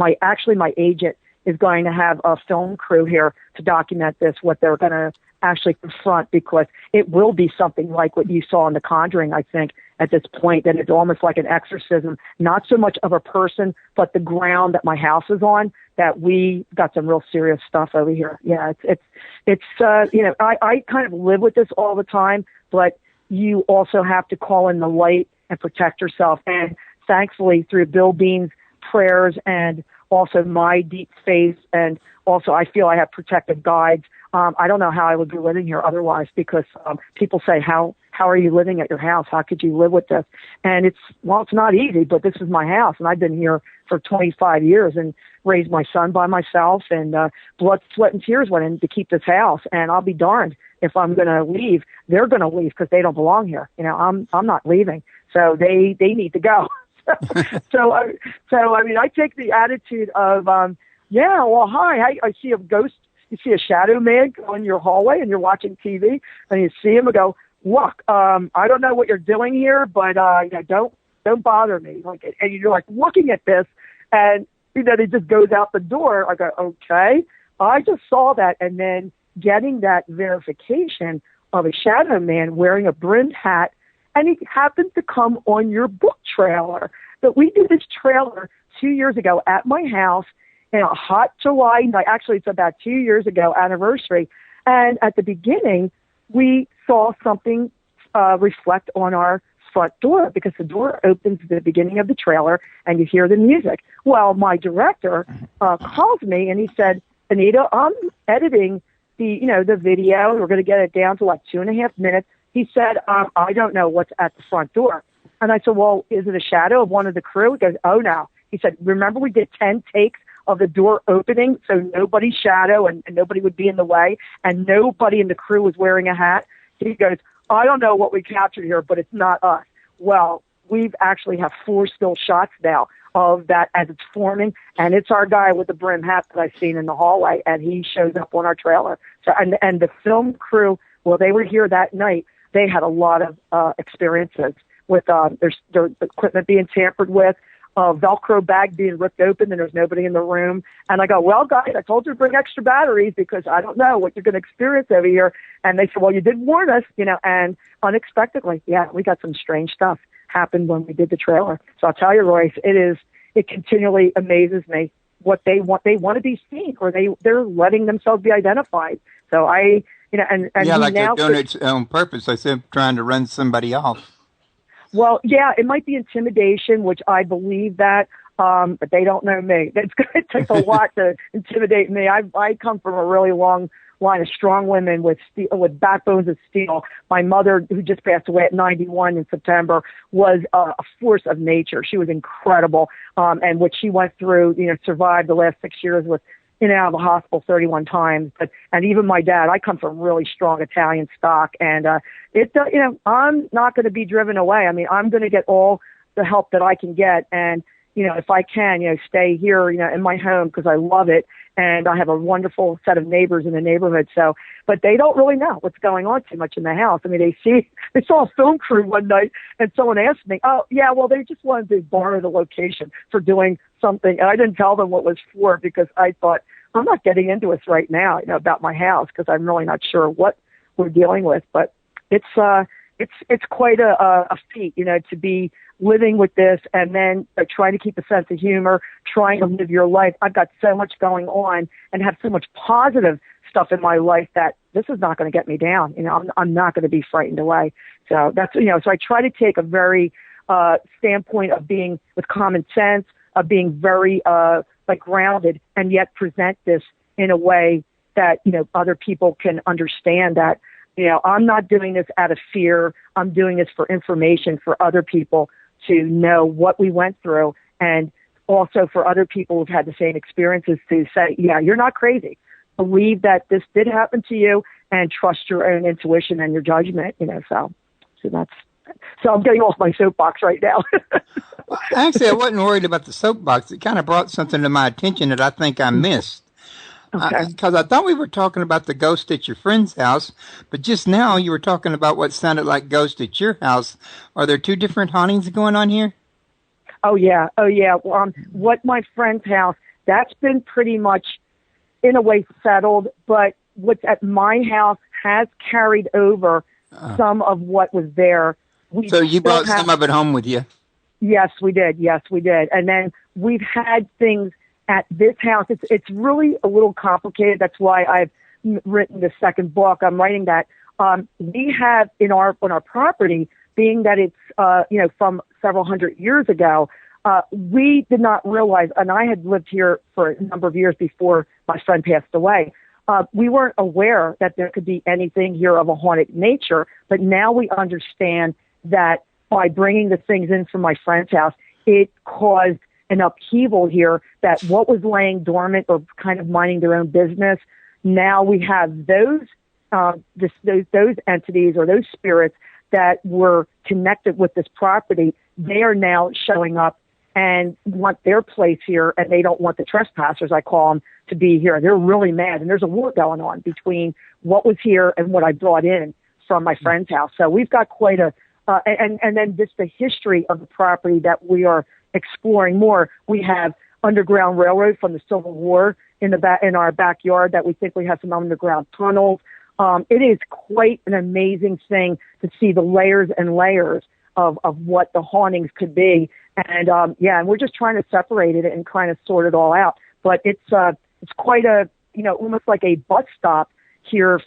agent is going to have a film crew here to document this, what they're going to actually confront, because it will be something like what you saw in The Conjuring, I think, at this point, that it's almost like an exorcism, not so much of a person, but the ground that my house is on, that we got some real serious stuff over here. Yeah, it's I kind of live with this all the time, but you also have to call in the light and protect yourself. And thankfully, through Bill Bean's prayers and also my deep faith, and also I feel I have protective guides. I don't know how I would be living here otherwise, because people say, how are you living at your house? How could you live with this? And it's not easy, but this is my house, and I've been here for 25 years and raised my son by myself, and blood, sweat, and tears went in to keep this house. And I'll be darned if I'm going to leave. They're going to leave because they don't belong here. I'm not leaving, so they need to go. So I mean, I take the attitude of, hi, I see a ghost. You see a shadow man go in your hallway and you're watching TV and you see him and go, look, I don't know what you're doing here, but don't bother me. And you're looking at this, and it just goes out the door. I go, okay, I just saw that. And then getting that verification of a shadow man wearing a brimmed hat, and he happened to come on your book trailer. But we did this trailer 2 years ago at my house in a hot July night. Actually, it's about 2 years ago, anniversary. And at the beginning, we saw something reflect on our front door, because the door opens at the beginning of the trailer and you hear the music. Well, my director calls me and he said, Anita, I'm editing the video. We're going to get it down to 2.5 minutes. He said, I don't know what's at the front door. And I said, well, is it a shadow of one of the crew? He goes, oh, no. He said, remember we did 10 takes of the door opening so nobody's shadow and nobody would be in the way, and nobody in the crew was wearing a hat? He goes, I don't know what we captured here, but it's not us. Well, we've actually have 4 still shots now of that as it's forming, and it's our guy with the brim hat that I've seen in the hallway, and he shows up on our trailer. So, and the film crew, well, they were here that night. They had a lot of experiences with their equipment being tampered with, Velcro bag being ripped open, and there's nobody in the room. And I go, well, guys, I told you to bring extra batteries because I don't know what you're going to experience over here. And they said, well, you did warn us, and unexpectedly, we got some strange stuff happened when we did the trailer. So I'll tell you, Royce, it continually amazes me what they want. They want to be seen, or they're letting themselves be identified. So and like now they're doing it on purpose. I said, trying to run somebody off. Well, yeah, it might be intimidation, which I believe that, but they don't know me. It's going to take a lot to intimidate me. I come from a really long line of strong women with backbones of steel. My mother, who just passed away at 91 in September, was a force of nature. She was incredible, and what she went through, survived the last 6 years with in and out of the hospital 31 times. And even my dad, I come from really strong Italian stock, and I'm not going to be driven away. I mean, I'm going to get all the help that I can get, and if I can, stay here, in my home, because I love it. and I have a wonderful set of neighbors in the neighborhood. So, but they don't really know what's going on too much in the house. I mean, they saw a film crew one night, and someone asked me, "Oh, yeah, well, they just wanted to borrow the location for doing something," and I didn't tell them what it was for because I thought, I'm not getting into this right now, about my house, because I'm really not sure what we're dealing with. But it's quite a feat, to be living with this and then trying to keep a sense of humor, trying to live your life. I've got so much going on and have so much positive stuff in my life that this is not going to get me down. I'm not going to be frightened away. So that's, so I try to take a very standpoint of being with common sense, of being very grounded, and yet present this in a way that, other people can understand that, I'm not doing this out of fear. I'm doing this for information for other people to know what we went through, and also for other people who've had the same experiences to say, yeah, you're not crazy. Believe that this did happen to you and trust your own intuition and your judgment, so I'm getting off my soapbox right now. Actually, I wasn't worried about the soapbox. It kind of brought something to my attention that I think I missed. Okay. Because I thought we were talking about the ghost at your friend's house, but just now you were talking about what sounded like ghost at your house. Are there two different hauntings going on here? Oh, yeah. Well, what my friend's house, that's been pretty much, in a way, settled, but what's at my house has carried over some of what was there. So you brought some of it home with you? Yes, we did. And then we've had things at this house. It's really a little complicated. That's why I've written the second book. I'm writing that. We have on our property, being that it's from several hundred years ago, we did not realize, and I had lived here for a number of years before my friend passed away. We weren't aware that there could be anything here of a haunted nature, but now we understand that by bringing the things in from my friend's house, it caused an upheaval here, that what was laying dormant or kind of minding their own business, now we have those entities or those spirits that were connected with this property. They are now showing up and want their place here, and they don't want the trespassers, I call them, to be here. They're really mad, and there's a war going on between what was here and what I brought in from my friend's house. So we've got quite a and then just the history of the property that we are exploring more. We have Underground Railroad from the Civil War in our backyard that we think we have some underground tunnels. It is quite an amazing thing to see the layers and layers of what the hauntings could be. And and we're just trying to separate it and kind of sort it all out. But it's quite a, almost like a bus stop here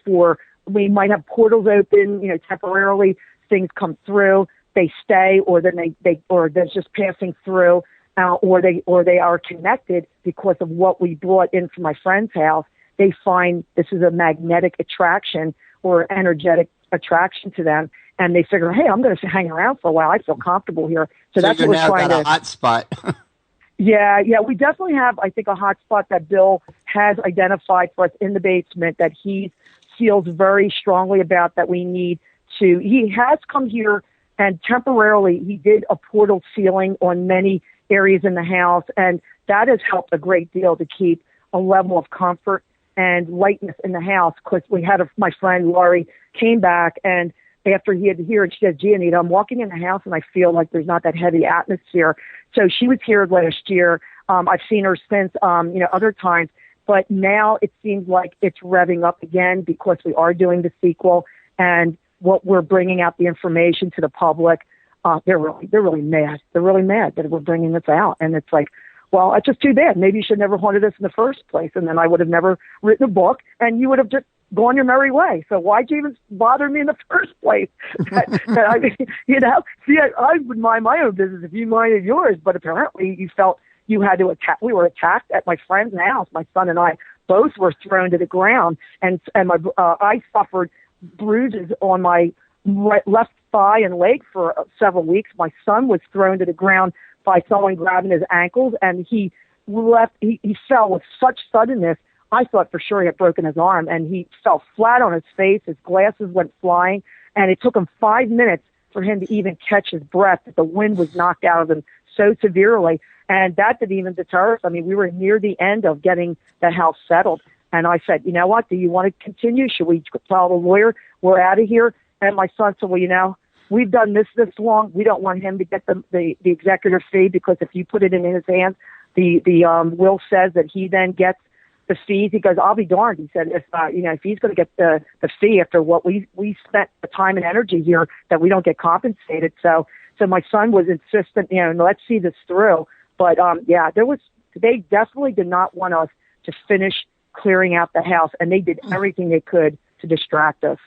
we might have portals open, temporarily. Things come through, they stay, or then or they're just passing through, or they are connected because of what we brought in from my friend's house. They find this is a magnetic attraction or energetic attraction to them, and they figure, hey, I'm going to hang around for a while. I feel comfortable here. So that's what we're trying to. A hot spot. Yeah, we definitely have, I think, a hot spot that Bill has identified for us in the basement that he feels very strongly about, that we need to. He has come here, and temporarily he did a portal sealing on many areas in the house, and that has helped a great deal to keep a level of comfort and lightness in the house. Because we had my friend Laurie came back, and after he had here, and she said, "Gee, Anita, I'm walking in the house and I feel like there's not that heavy atmosphere." So she was here last year. I've seen her since, other times, but now it seems like it's revving up again because we are doing the sequel, and what we're bringing out the information to the public. They're really mad. They're really mad that we're bringing this out, and it's like, well, it's just too bad. Maybe you should never haunted us in the first place, and then I would have never written a book, and you would have just gone your merry way. So why'd you even bother me in the first place? I mean, see, I would mind my own business if you minded yours, but apparently you felt you had to attack. We were attacked at my friend's house. My son and I both were thrown to the ground, and I suffered bruises on my left thigh and leg for several weeks. My son was thrown to the ground by someone grabbing his ankles, and he fell with such suddenness. I thought for sure he had broken his arm, and he fell flat on his face. His glasses went flying, and it took him 5 minutes for him to even catch his breath. The wind was knocked out of him so severely. And that didn't even deter us. I mean, we were near the end of getting the house settled. And I said, you know what, do you want to continue? Should we file a lawyer? We're out of here. And my son said, well, you know, we've done this long. We don't want him to get the executor fee, because if you put it in his hands, the will says that he then gets the fees. He goes, I'll be darned. He said, if he's going to get the fee after what we spent the time and energy here, that we don't get compensated. So my son was insistent, let's see this through. But they definitely did not want us to finish clearing out the house, and they did everything they could to distract us.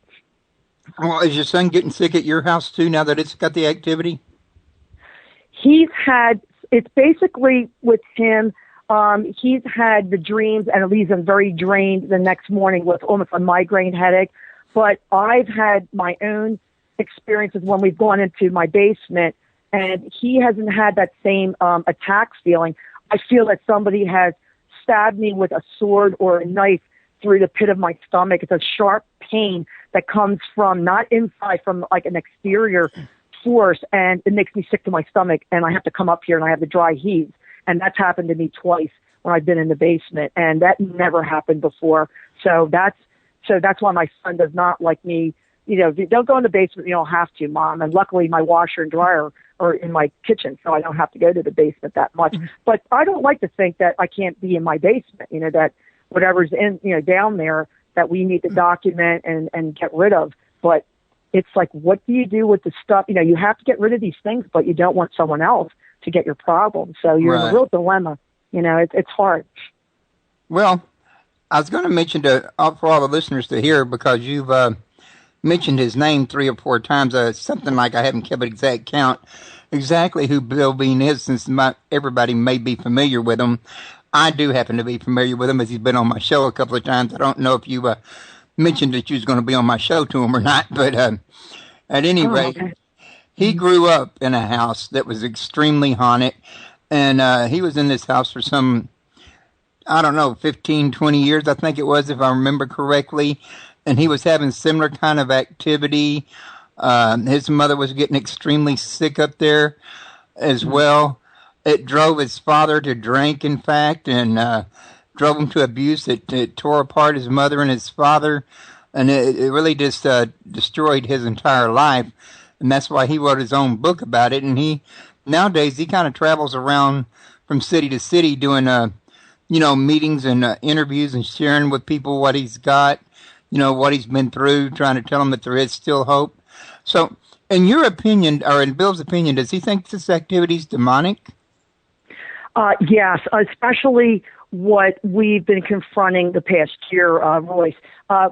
Well, is your son getting sick at your house too, now that it's got the activity? It's basically with him, he's had the dreams, and it leaves him very drained the next morning with almost a migraine headache. But I've had my own experiences when we've gone into my basement, and he hasn't had that same attack feeling. I feel that somebody has stabbed me with a sword or a knife through the pit of my stomach. It's a sharp pain that comes from not inside, from like an exterior force, and it makes me sick to my stomach, and I have to come up here and I have the dry heaves. And that's happened to me twice when I've been in the basement, and that never happened before. So that's why my son does not like me. Don't go in the basement. You don't have to, Mom. And luckily my washer and dryer are in my kitchen, so I don't have to go to the basement that much. Mm-hmm. But I don't like to think that I can't be in my basement, that whatever's in, down there that we need to document and get rid of. But it's like, what do you do with the stuff? You have to get rid of these things, but you don't want someone else to get your problem. So you're in a real dilemma. It's hard. Well, I was going to mention for all the listeners to hear, because you've mentioned his name 3 or 4 times, something like, I haven't kept an exact count, exactly who Bill Bean is, since everybody may be familiar with him. I do happen to be familiar with him, as he's been on my show a couple of times. I don't know if you mentioned that you was going to be on my show to him or not, but at any rate, okay. He grew up in a house that was extremely haunted, and he was in this house for some, 15, 20 years, I think it was, if I remember correctly, and he was having similar kind of activity. His mother was getting extremely sick up there as well. It drove his father to drink, in fact, and drove him to abuse. It tore apart his mother and his father, and it really just destroyed his entire life. And that's why he wrote his own book about it. And nowadays he kind of travels around from city to city doing, meetings and interviews and sharing with people what he's got, what he's been through, trying to tell them that there is still hope. So, in your opinion, or in Bill's opinion, does he think this activity is demonic? Yes, especially what we've been confronting the past year, Royce.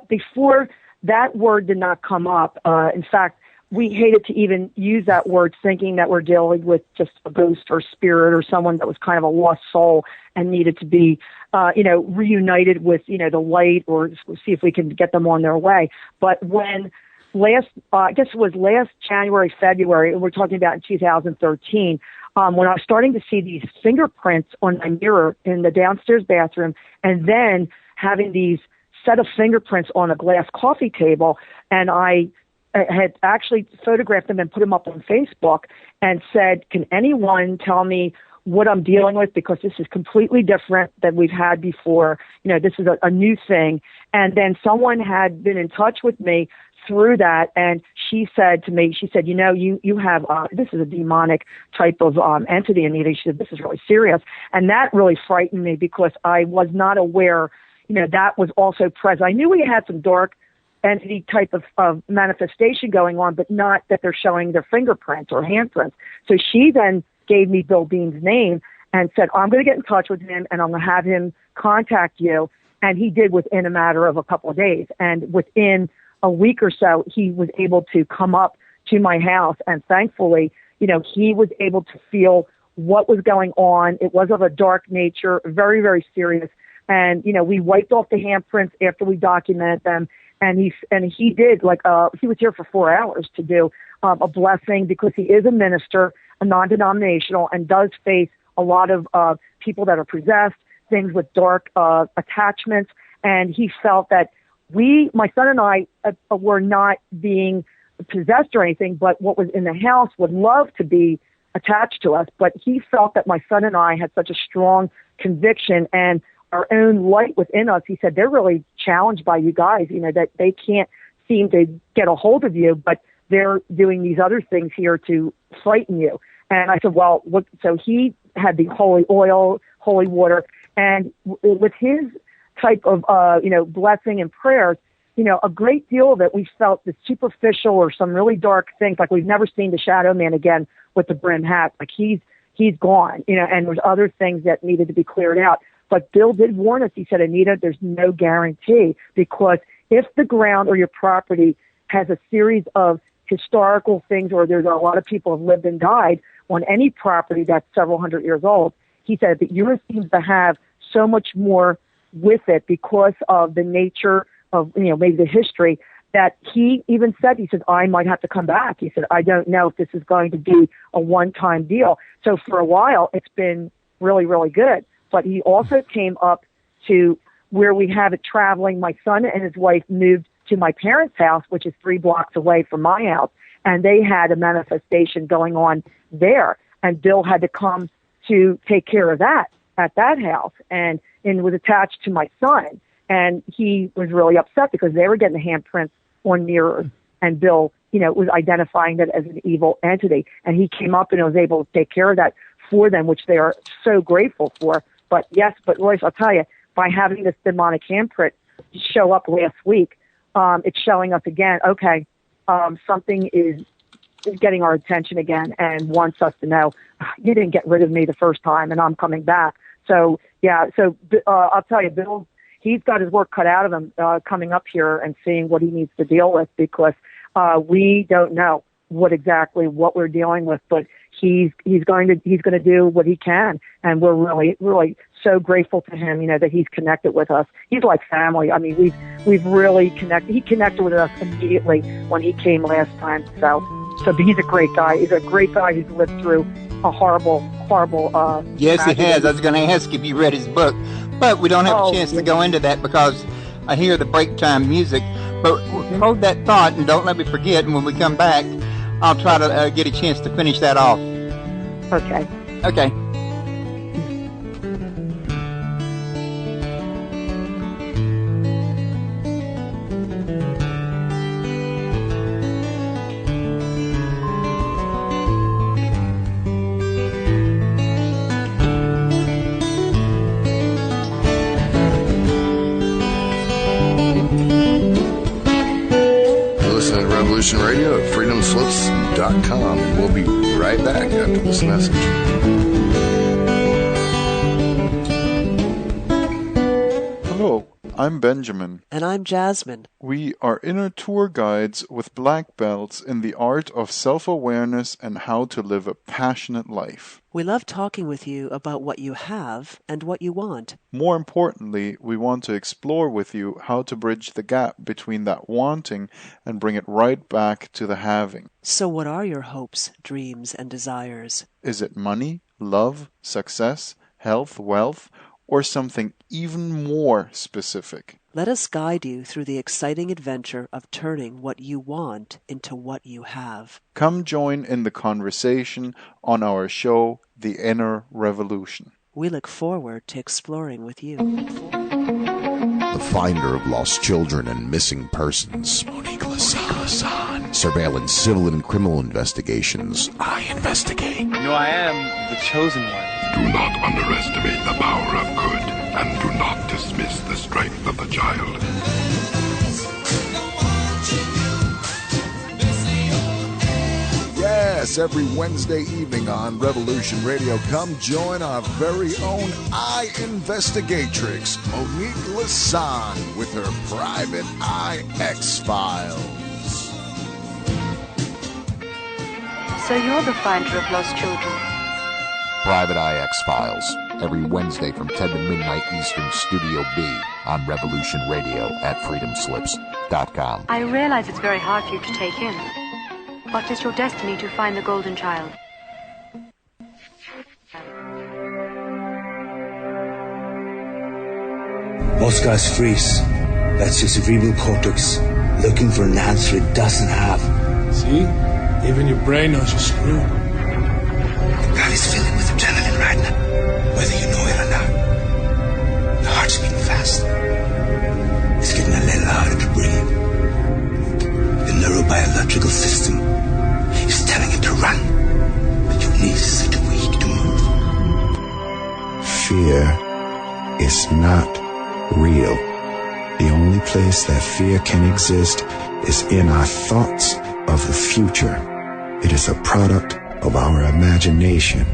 Before, that word did not come up. In fact, we hated to even use that word, thinking that we're dealing with just a ghost or spirit or someone that was kind of a lost soul and needed to be, reunited with, the light, or see if we can get them on their way. But when I guess it was last January, February, and we're talking about in 2013, when I was starting to see these fingerprints on my mirror in the downstairs bathroom, and then having these set of fingerprints on a glass coffee table, and I had actually photographed them and put them up on Facebook and said, can anyone tell me what I'm dealing with, because this is completely different than we've had before. This is a new thing. And then someone had been in touch with me through that, and she said to me, you have, this is a demonic type of entity, Anita. She said, this is really serious. And that really frightened me, because I was not aware, that was also present. I knew we had some dark entity type of manifestation going on, but not that they're showing their fingerprints or handprints. So she then gave me Bill Bean's name and said, I'm going to get in touch with him and I'm going to have him contact you. And he did within a matter of a couple of days. And within a week or so, he was able to come up to my house. And thankfully, he was able to feel what was going on. It was of a dark nature, very, very serious. And, we wiped off the handprints after we documented them. And he did, he was here for 4 hours to do a blessing, because he is a minister, a non-denominational, and does face a lot of people that are possessed, things with dark attachments. And he felt that my son and I were not being possessed or anything, but what was in the house would love to be attached to us, but he felt that my son and I had such a strong conviction and our own light within us. He said, they're really challenged by you guys, that they can't seem to get a hold of you, but they're doing these other things here to frighten you. And I said, well, look, so he had the holy oil, holy water, and with his type of, blessing and prayers, a great deal of it, we felt the superficial or some really dark things, like we've never seen the Shadow Man again with the brim hat. Like he's gone, and there's other things that needed to be cleared out. But Bill did warn us. He said, Anita, there's no guarantee, because if the ground or your property has a series of historical things, or there's a lot of people have lived and died on any property that's several hundred years old, he said that yours seems to have so much more with it because of the nature of, maybe the history, that he even said, he said, I might have to come back. He said, I don't know if this is going to be a one-time deal. So for a while, it's been really, really good. But he also came up to where we have it traveling. My son and his wife moved to my parents' house, which is 3 blocks away from my house, and they had a manifestation going on there. And Bill had to come to take care of that at that house, and was attached to my son. And he was really upset because they were getting the handprints on mirrors, and Bill, was identifying that as an evil entity. And he came up and was able to take care of that for them, which they are so grateful for. But yes, Royce, I'll tell you, by having this demonic handprint show up last week, it's showing us again, okay, something is getting our attention again and wants us to know, you didn't get rid of me the first time and I'm coming back. So, yeah, I'll tell you, Bill, he's got his work cut out of him coming up here and seeing what he needs to deal with, because we don't know what we're dealing with, but he's going to do what he can, and we're really, really so grateful to him, that he's connected with us. He's like family. I mean, we've really connected. He connected with us immediately when he came last time. So he's a great guy. He's a great guy who's lived through a horrible. Yes, tragedy. he has. I was going to ask if you read his book, but we don't have a chance to go into that because I hear the break time music. But hold that thought and don't let me forget. And when we come back, I'll try to get a chance to finish that off. Okay. Okay. Radio at freedomslips.com. We'll be right back after this message. Hello, I'm Benjamin. And I'm Jasmine. We are inner tour guides with black belts in the art of self-awareness and how to live a passionate life. We love talking with you about what you have and what you want. More importantly, we want to explore with you how to bridge the gap between that wanting and bring it right back to the having. So what are your hopes, dreams, and desires? Is it money, love, success, health, wealth, or something even more specific? Let us guide you through the exciting adventure of turning what you want into what you have. Come join in the conversation on our show, The Inner Revolution. We look forward to exploring with you. The finder of lost children and missing persons, Monique Lassan. Surveillance, civil and criminal investigations, I investigate. I am the chosen one. Do not underestimate the power of good, and do not dismiss the strength of the child. Yes, every Wednesday evening on Revolution Radio, come join our very own Eye Investigatrix, Monique Lassan, with her private Eye X-Files. So you're the finder of lost children? Private Eye X-Files, every Wednesday from 10 to midnight Eastern, Studio B, on Revolution Radio at freedomslips.com. I realize it's very hard for you to take in. But is your destiny to find the golden child? Oscar's freeze. That's your cerebral cortex looking for an answer it doesn't have. See? Even your brain knows you're screwed. God is filling with adrenaline right now, whether you know it or not. Your heart's beating fast. It's getting a little harder to breathe. The neurobiological system is telling it to run, but your knees are too weak to move. Fear is not real. The only place that fear can exist is in our thoughts of the future. It is a product of our imagination,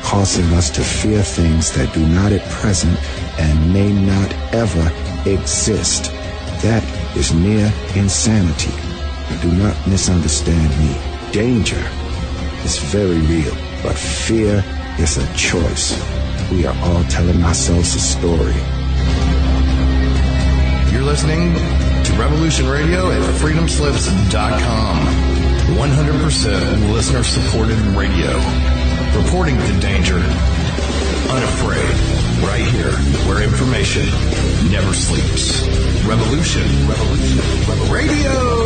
causing us to fear things that do not at present and may not ever exist. That is near insanity. Do not misunderstand me. Danger is very real, but fear is a choice. We are all telling ourselves a story. You're listening to Revolution Radio at freedomslips.com. 100% listener-supported radio. Reporting to danger, unafraid. Right here, where information never sleeps. Revolution Radio.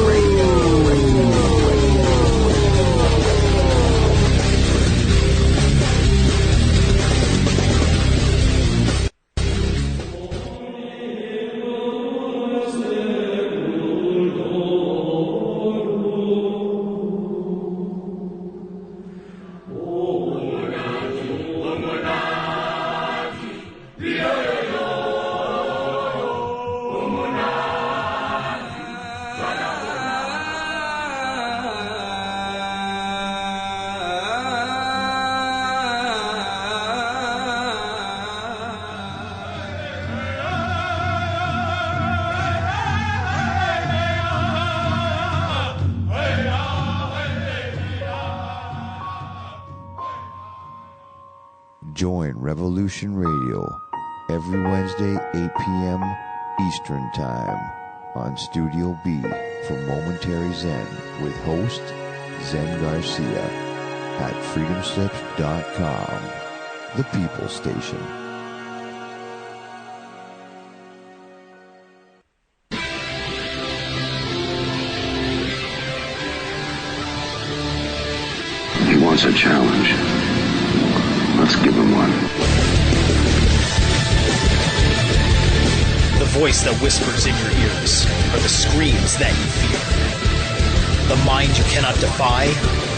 Join Revolution Radio every Wednesday, 8 p.m. Eastern Time on Studio B for Momentary Zen with host Zen Garcia at freedomslips.com, the People Station. He wants a challenge. Let's give him one. The voice that whispers in your ears are the screams that you fear. The mind you cannot defy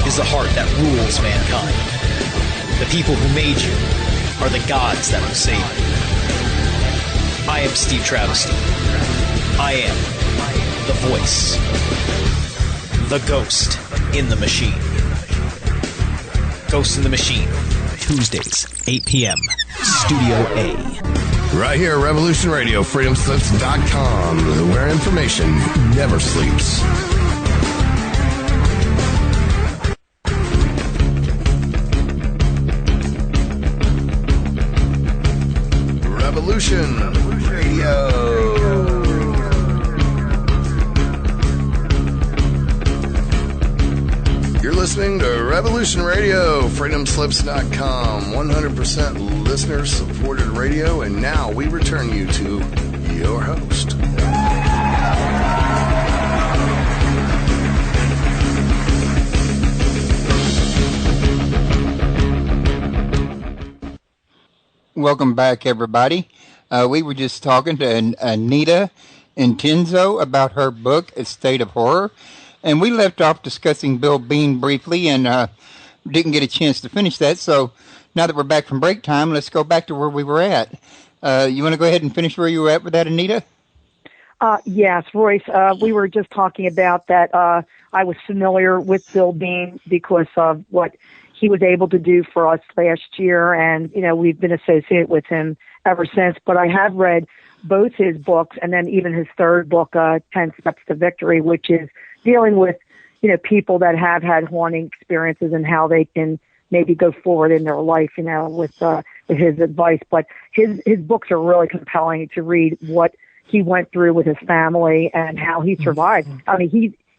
is the heart that rules mankind. The people who made you are the gods that will save you. I am Steve Travesty. I am the voice. The ghost in the machine. Ghost in the Machine. Tuesdays, 8 p.m. Studio A. Right here, Revolution Radio, freedomslips.com, where information never sleeps. Revolution Radio. You're listening to Revolution Radio, freedomslips.com, 100% listener-supported radio, and now we return you to your host. Welcome back, everybody. We were just talking to Anita Intenzo about her book, A State of Horror. And we left off discussing Bill Bean briefly and didn't get a chance to finish that. So now that we're back from break time, let's go back to where we were at. You want to go ahead and finish where you were at with that, Anita? Yes, Royce. We were just talking about that. I was familiar with Bill Bean because of what he was able to do for us last year. And, you know, we've been associated with him ever since. But I have read both his books and then even his third book, 10 Steps to Victory, which is dealing with, you know, people that have had haunting experiences and how they can maybe go forward in their life, you know, with his advice. But his books are really compelling to read what he went through with his family and how he survived. I mean,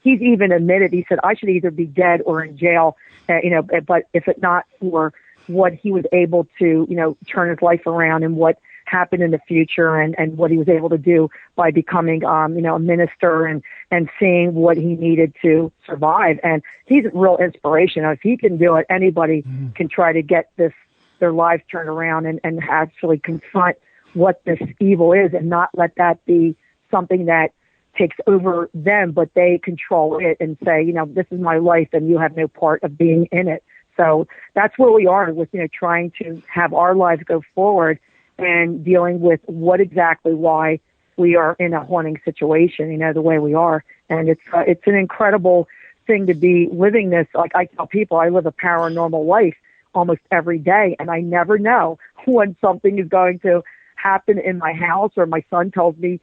he's even admitted, he said, I should either be dead or in jail, you know, but if it not for what he was able to, you know, turn his life around and what happen in the future and what he was able to do by becoming, a minister and seeing what he needed to survive. And he's a real inspiration. If he can do it, anybody can try to get their lives turned around and actually confront what this evil is and not let that be something that takes over them, but they control it and say, this is my life and you have no part of being in it. So that's where we are with, trying to have our lives go forward and dealing with why we are in a haunting situation, the way we are. And it's an incredible thing to be living this. Like I tell people, I live a paranormal life almost every day, and I never know when something is going to happen in my house, or my son tells me,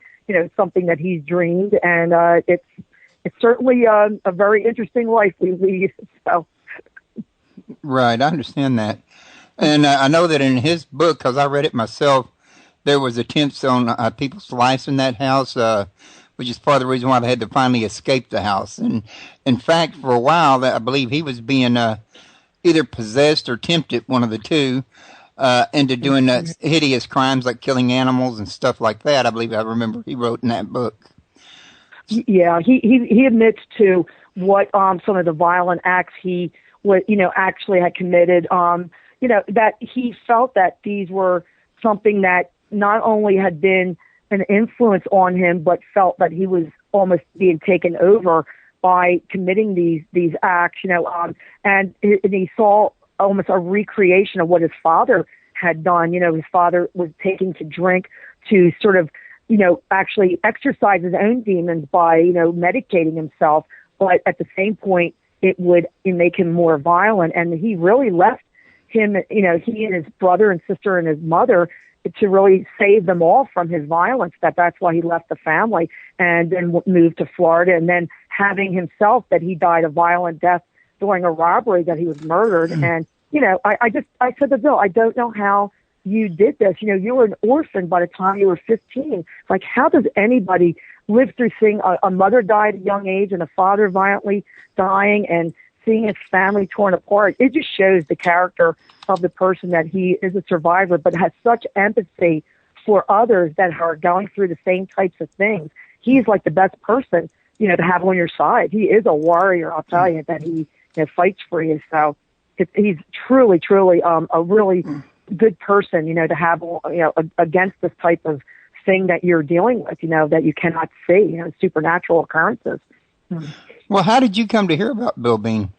something that he's dreamed. And it's certainly a very interesting life we lead. So. Right, I understand that. And I know that in his book, because I read it myself, there was attempts on people's lives in that house, which is part of the reason why they had to finally escape the house. And in fact, for a while, I believe he was being either possessed or tempted, one of the two, into doing hideous crimes like killing animals and stuff like that. I believe I remember he wrote in that book. Yeah, he admits to what some of the violent acts he actually had committed. That he felt that these were something that not only had been an influence on him, but felt that he was almost being taken over by committing these acts, and he saw almost a recreation of what his father had done. His father was taking to drink to sort of, actually exercise his own demons by, medicating himself. But at the same point, it would make him more violent. And he really left him, he and his brother and sister and his mother to really save them all from his violence. That's why he left the family and then moved to Florida. And then having himself that he died a violent death during a robbery, that he was murdered. And, I said to Bill, I don't know how you did this. You were an orphan by the time you were 15. Like, how does anybody live through seeing a mother die at a young age and a father violently dying and seeing his family torn apart? It just shows the character of the person, that he is a survivor, but has such empathy for others that are going through the same types of things. He's like the best person, to have on your side. He is a warrior, I'll tell you, that he fights for you. So he's truly, truly a really good person, to have, against this type of thing that you're dealing with, that you cannot see, supernatural occurrences. Well, how did you come to hear about Bill Bean?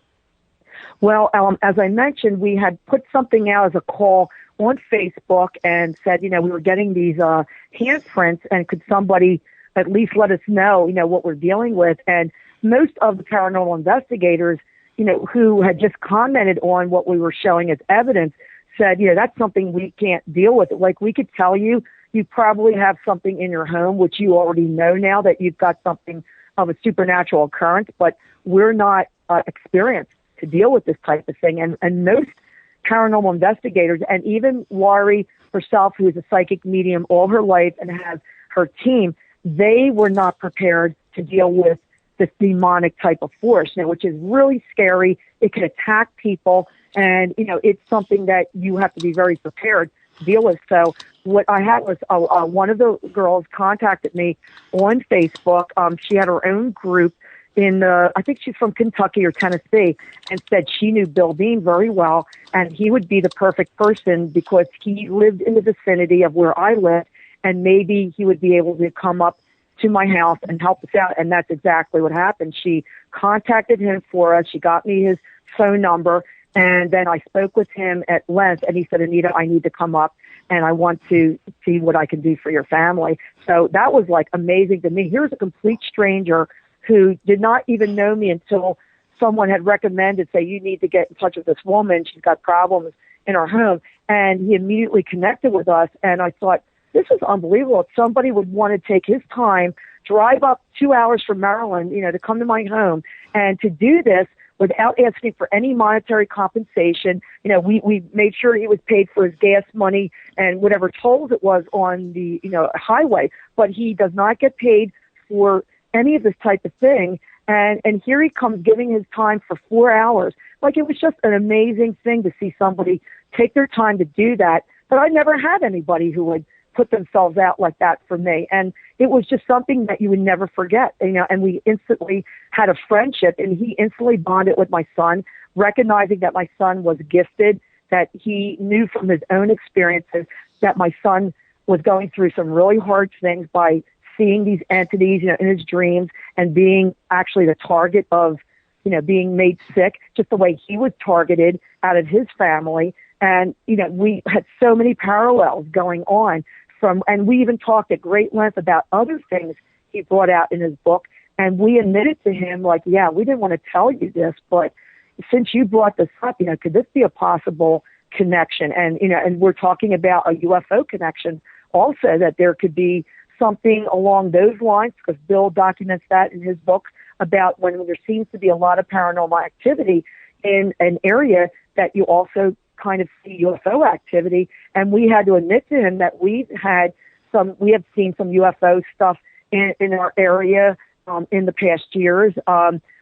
Well, as I mentioned, we had put something out as a call on Facebook and said, we were getting these handprints, and could somebody at least let us know, what we're dealing with. And most of the paranormal investigators, who had just commented on what we were showing as evidence, said, that's something we can't deal with. Like, we could tell you probably have something in your home, which you already know now, that you've got something of a supernatural occurrence, but we're not experienced to deal with this type of thing. And most paranormal investigators, and even Laurie herself, who is a psychic medium all her life and has her team, they were not prepared to deal with this demonic type of force, which is really scary. It can attack people, and, it's something that you have to be very prepared to deal with. So what I had was one of the girls contacted me on Facebook. She had her own group I think she's from Kentucky or Tennessee, and said she knew Bill Bean very well, and he would be the perfect person because he lived in the vicinity of where I lived, and maybe he would be able to come up to my house and help us out. And that's exactly what happened. She contacted him for us. She got me his phone number, and then I spoke with him at length, and he said, Anita, I need to come up, and I want to see what I can do for your family. So that was like amazing to me. Here's a complete stranger who did not even know me until someone had recommended, say, you need to get in touch with this woman. She's got problems in her home. And he immediately connected with us. And I thought, this is unbelievable. If somebody would want to take his time, drive up 2 hours from Maryland, to come to my home, and to do this without asking for any monetary compensation. We made sure he was paid for his gas money and whatever tolls it was on the, highway, but he does not get paid for any of this type of thing. And here he comes giving his time for 4 hours. Like, it was just an amazing thing to see somebody take their time to do that. But I never had anybody who would put themselves out like that for me. And it was just something that you would never forget, and we instantly had a friendship, and he instantly bonded with my son, recognizing that my son was gifted, that he knew from his own experiences that my son was going through some really hard things by seeing these entities, in his dreams and being actually the target of, being made sick, just the way he was targeted out of his family. And, we had so many parallels going on and we even talked at great length about other things he brought out in his book. And we admitted to him, yeah, we didn't want to tell you this, but since you brought this up, could this be a possible connection? And, and we're talking about a UFO connection also, that there could be something along those lines, because Bill documents that in his book about when there seems to be a lot of paranormal activity in an area that you also kind of see UFO activity. And we had to admit to him that we have seen some UFO stuff in our area in the past years.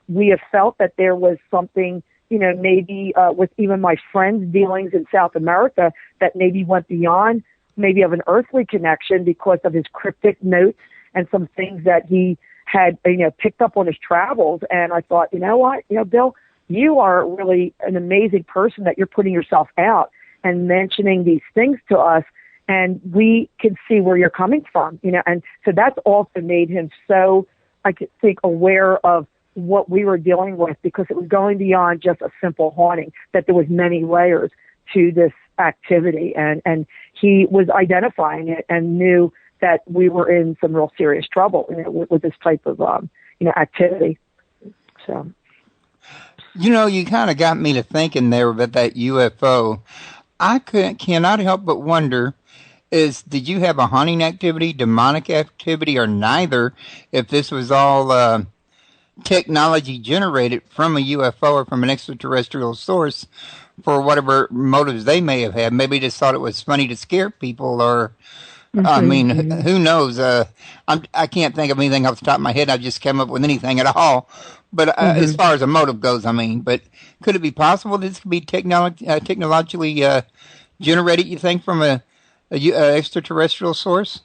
We have felt that there was something, maybe with even my friend's dealings in South America that maybe went beyond maybe of an earthly connection because of his cryptic notes and some things that he had, picked up on his travels. And I thought, you know what, Bill, you are really an amazing person that you're putting yourself out and mentioning these things to us, and we can see where you're coming from, and so that's also made him so, I could think, aware of what we were dealing with, because it was going beyond just a simple haunting, that there was many layers to this activity, and he was identifying it and knew that we were in some real serious trouble with this type of activity. So, you kind of got me to thinking there about that UFO. I cannot help but wonder, did you have a haunting activity, demonic activity, or neither, if this was all technology generated from a UFO or from an extraterrestrial source for whatever motives they may have had? Maybe just thought it was funny to scare people, or who knows? I can't think of anything off the top of my head. I've just come up with anything at all. But as far as a motive goes, but could it be possible this could be technologically generated, you think, from a extraterrestrial source?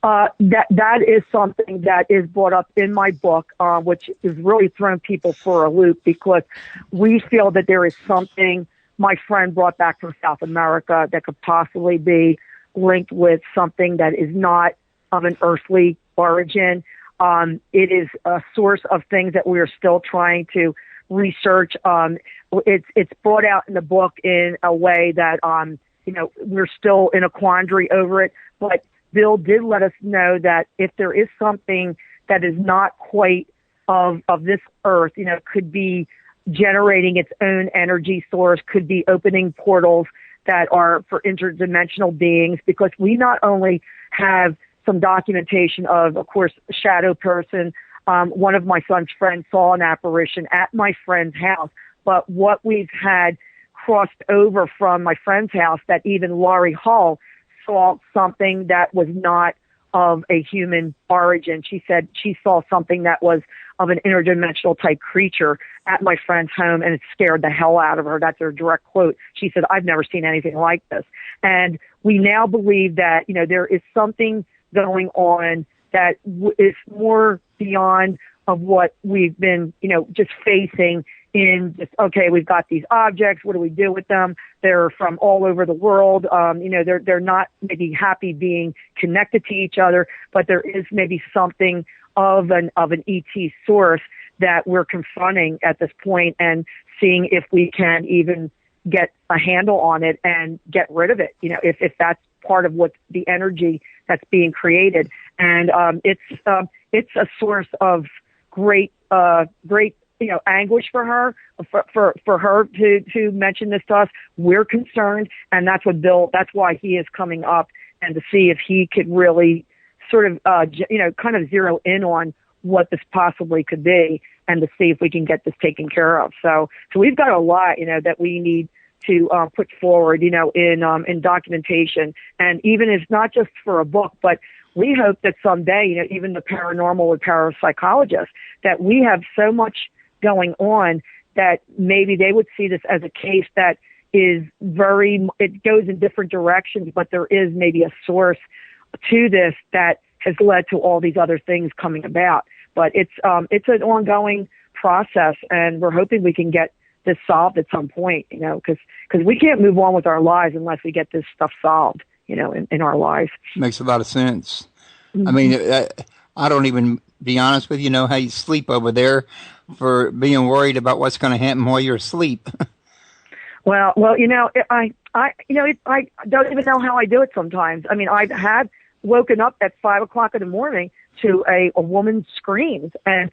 That is something that is brought up in my book, which is really throwing people for a loop, because we feel that there is something my friend brought back from South America that could possibly be linked with something that is not of an earthly origin. It is a source of things that we are still trying to research. It's brought out in the book in a way that, we're still in a quandary over it, but Bill did let us know that if there is something that is not quite of this earth, could be generating its own energy source, could be opening portals that are for interdimensional beings, because we not only have some documentation of course, a shadow person. One of my son's friends saw an apparition at my friend's house, but what we've had crossed over from my friend's house, that even Laurie Hall saw something that was not of a human origin. She said she saw something that was of an interdimensional type creature at my friend's home, and it scared the hell out of her. That's her direct quote. She said, "I've never seen anything like this." And we now believe that, there is something going on that is more beyond of what we've been, just facing in just, okay, we've got these objects. What do we do with them? They're from all over the world. They're not maybe happy being connected to each other, but there is maybe something of an ET source that we're confronting at this point, and seeing if we can even get a handle on it and get rid of it. If that's part of what the energy that's being created. And it's a source of great anguish for her, for her to mention this to us. We're concerned, and that's why he is coming up, and to see if he could really sort of, kind of zero in on what this possibly could be, and to see if we can get this taken care of. So we've got a lot, that we need to put forward, in documentation. And even it's not just for a book, but we hope that someday, even the paranormal or parapsychologists, that we have so much going on that maybe they would see this as a case that, is it goes in different directions, but there is maybe a source to this that has led to all these other things coming about. But it's an ongoing process, and we're hoping we can get this solved at some point, because we can't move on with our lives unless we get this stuff solved, in our lives. Makes a lot of sense. Mm-hmm. I mean, I don't even, be honest with you, know how you sleep over there for being worried about what's going to happen while you're asleep. Well, I don't even know how I do it sometimes. I mean, I've had woken up at 5 o'clock in the morning to a woman's screams, and,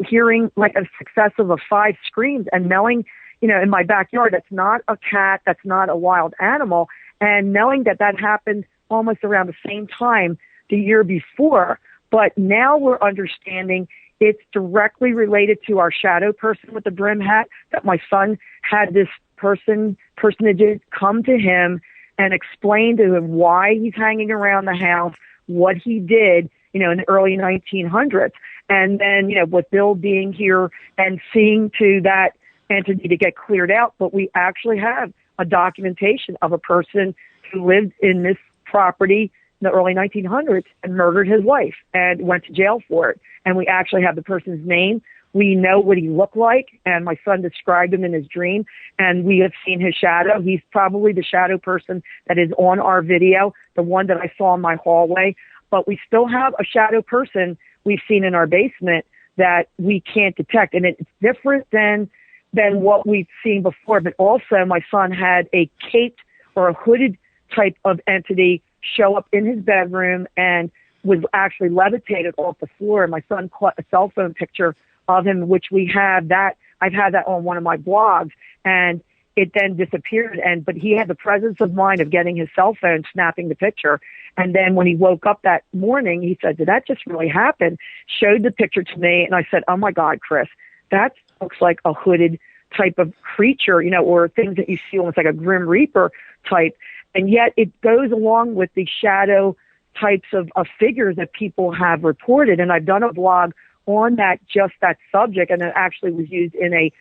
hearing like a successive of 5 screams, and knowing, in my backyard, that's not a cat, that's not a wild animal, and knowing that happened almost around the same time the year before. But now we're understanding it's directly related to our shadow person with the brim hat, that my son had this personages come to him and explain to him why he's hanging around the house, what he did, in the early 1900s. And then, with Bill being here and seeing to that entity to get cleared out. But we actually have a documentation of a person who lived in this property in the early 1900s and murdered his wife and went to jail for it. And we actually have the person's name. We know what he looked like, and my son described him in his dream, and we have seen his shadow. He's probably the shadow person that is on our video, the one that I saw in my hallway. But we still have a shadow person we've seen in our basement that we can't detect. And it's different than what we've seen before. But also my son had a caped or a hooded type of entity show up in his bedroom and was actually levitated off the floor. And my son caught a cell phone picture of him, which we have that. I've had that on one of my blogs, and it then disappeared. But he had the presence of mind of getting his cell phone, snapping the picture. And then when he woke up that morning, he said, "Did that just really happen?" Showed the picture to me, and I said, "Oh my God, Chris, that looks like a hooded type of creature, or things that you see almost like a Grim Reaper type." And yet it goes along with the shadow types of figures that people have reported. And I've done a blog on that subject, and it actually was used in a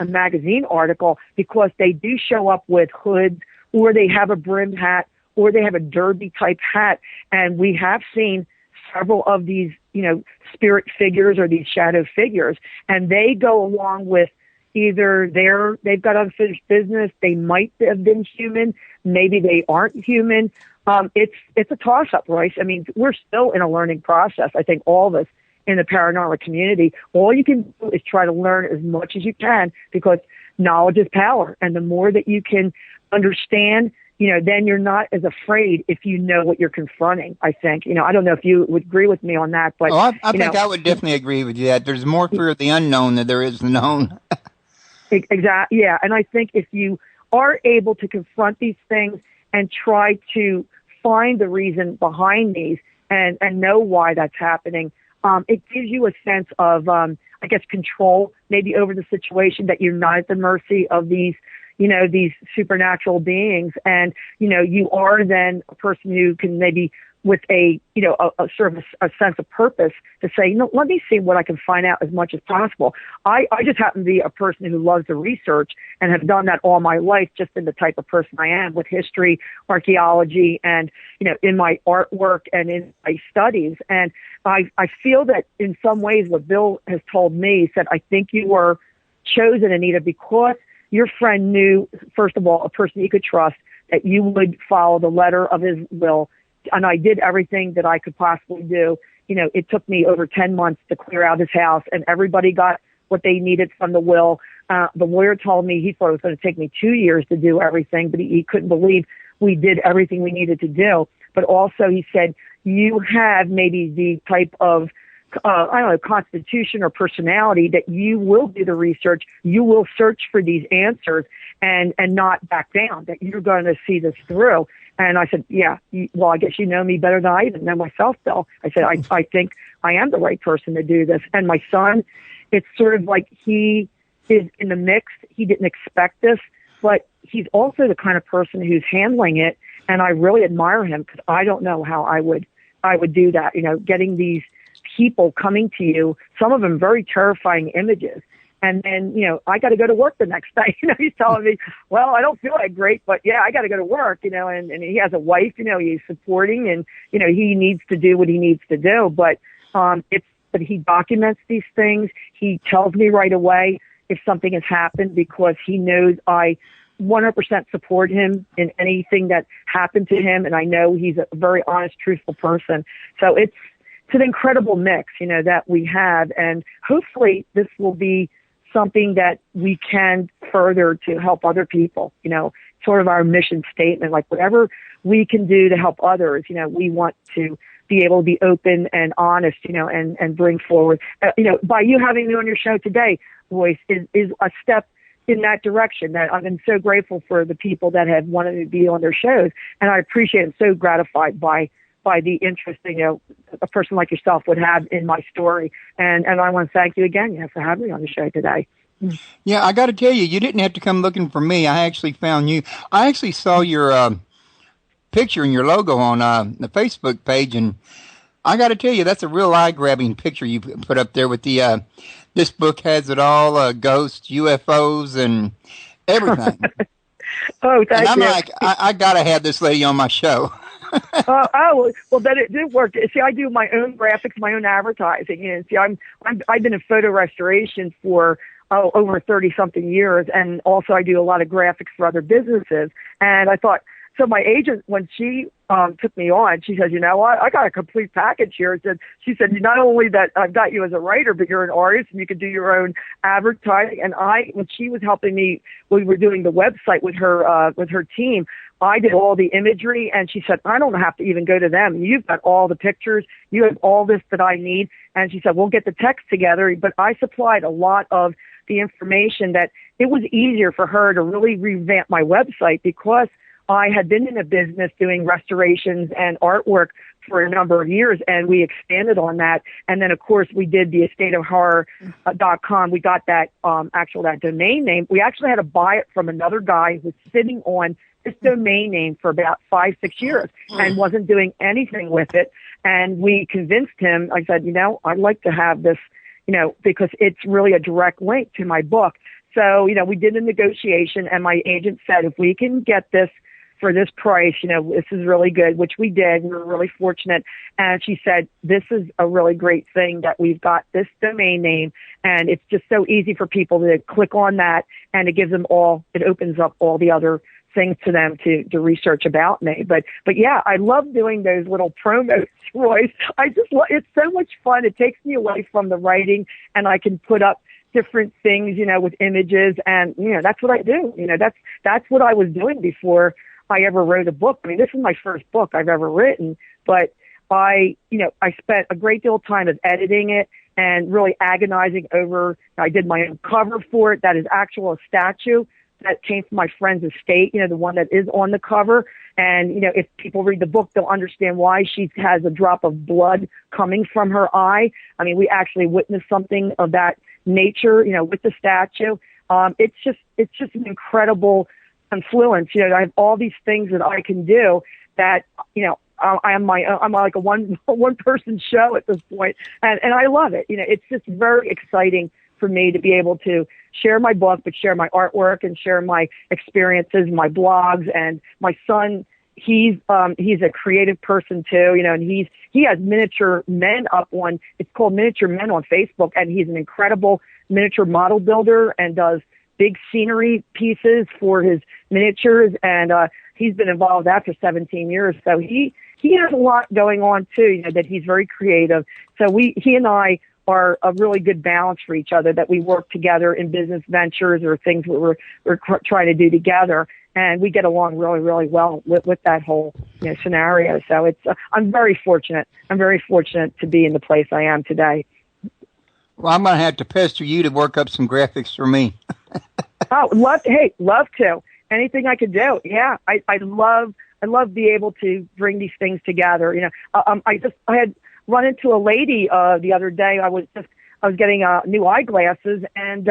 magazine article, because they do show up with hoods, or they have a brimmed hat, or they have a derby type hat. And we have seen several of these, spirit figures or these shadow figures, and they go along with either they've got unfinished business, they might have been human, maybe they aren't human. It's a toss-up, Royce. I mean, we're still in a learning process. I think all of us in the paranormal community, all you can do is try to learn as much as you can, because knowledge is power. And the more that you can understand, then you're not as afraid if you know what you're confronting, I think. I don't know if you would agree with me on that, but I think I would definitely agree with you that there's more fear of the unknown than there is the known. Exactly. Yeah. And I think if you are able to confront these things and try to find the reason behind these and know why that's happening, it gives you a sense of, control maybe over the situation, that you're not at the mercy of these, these supernatural beings. And, you are then a person who can maybe with a sort of a sense of purpose to say, let me see what I can find out as much as possible. I just happen to be a person who loves to research and have done that all my life, just in the type of person I am, with history, archaeology, and, in my artwork and in my studies. And I feel that in some ways what Bill has told me, he said, "I think you were chosen, Anita, because your friend knew, first of all, a person you could trust, that you would follow the letter of his will." And I did everything that I could possibly do. It took me over 10 months to clear out his house, and everybody got what they needed from the will. The lawyer told me he thought it was going to take me 2 years to do everything, but he couldn't believe we did everything we needed to do. But also he said, you have maybe the type of, constitution or personality that you will do the research, you will search for these answers and not back down, that you're going to see this through. And I said, yeah, well, I guess you know me better than I even know myself, Bill. I said, I think I am the right person to do this. And my son, it's sort of like he is in the mix. He didn't expect this, but he's also the kind of person who's handling it. And I really admire him, because I don't know how I would do that. Getting these people coming to you, some of them very terrifying images. And then, I got to go to work the next day. He's telling me, well, I don't feel that great, but yeah, I got to go to work, and he has a wife, he's supporting, and, he needs to do what he needs to do. But he documents these things. He tells me right away if something has happened, because he knows I 100% support him in anything that happened to him. And I know he's a very honest, truthful person. So it's an incredible mix, that we have. And hopefully this will be something that we can further to help other people, sort of our mission statement, like whatever we can do to help others, we want to be able to be open and honest, and bring forward, by you having me on your show today, Royce, is a step in that direction. That I've been so grateful for the people that have wanted to be on their shows, and I appreciate it. So gratified by the interest, a person like yourself would have in my story. And I want to thank you again, for having me on the show today. Yeah, I got to tell you, you didn't have to come looking for me. I actually found you. I actually saw your picture and your logo on the Facebook page, and I got to tell you, that's a real eye-grabbing picture you put up there with the, this book has it all, ghosts, UFOs, and everything. Oh, thank you. And I'm like, I got to have this lady on my show. Well, then it did work. See, I do my own graphics, my own advertising. And see, I've been in photo restoration for over 30-something years, and also I do a lot of graphics for other businesses. And I thought, so my agent, when she took me on, she said, I got a complete package here. She said, not only that I've got you as a writer, but you're an artist and you can do your own advertising. And when she was helping me, we were doing the website with her team. I did all the imagery, and she said, I don't have to even go to them. You've got all the pictures. You have all this that I need. And she said, we'll get the text together. But I supplied a lot of the information that it was easier for her to really revamp my website, because I had been in a business doing restorations and artwork for a number of years, and we expanded on that. And then, of course, we did the estateofhorror.com. We got that that domain name. We actually had to buy it from another guy who was sitting on this domain name for about 5-6 years and wasn't doing anything with it. And we convinced him. I said, I'd like to have this, because it's really a direct link to my book. So, we did a negotiation, and my agent said, if we can get this for this price, this is really good, which we did. We were really fortunate. And she said, this is a really great thing that we've got this domain name, and it's just so easy for people to click on that, and it opens up all the other things to them to research about me. But yeah, I love doing those little promos, Royce. It's so much fun. It takes me away from the writing, and I can put up different things, with images, and, that's what I do. That's what I was doing before I ever wrote a book. I mean, this is my first book I've ever written, but I spent a great deal of time of editing it and really agonizing over. I did my own cover for it. That is a statue that came from my friend's estate, the one that is on the cover. And, if people read the book, they'll understand why she has a drop of blood coming from her eye. I mean, we actually witnessed something of that nature, with the statue. It's just an incredible influence. I have all these things that I can do that, I'm like a one person show at this point, and I love it. It's just very exciting for me to be able to share my book, but share my artwork and share my experiences, my blogs. And my son, he's a creative person too, and he has miniature men up on, it's called Miniature Men on Facebook, and he's an incredible miniature model builder and does big scenery pieces for his miniatures, and he's been involved with that for 17 years. So he has a lot going on too, that he's very creative. So he and I are a really good balance for each other, that we work together in business ventures or things that we're trying to do together, and we get along really, really well with that whole scenario. So it's I'm very fortunate. I'm very fortunate to be in the place I am today. Well, I'm going to have to pester you to work up some graphics for me. Love to. Anything I could do. Yeah, I love being able to bring these things together. I had run into a lady the other day. I was getting new eyeglasses, and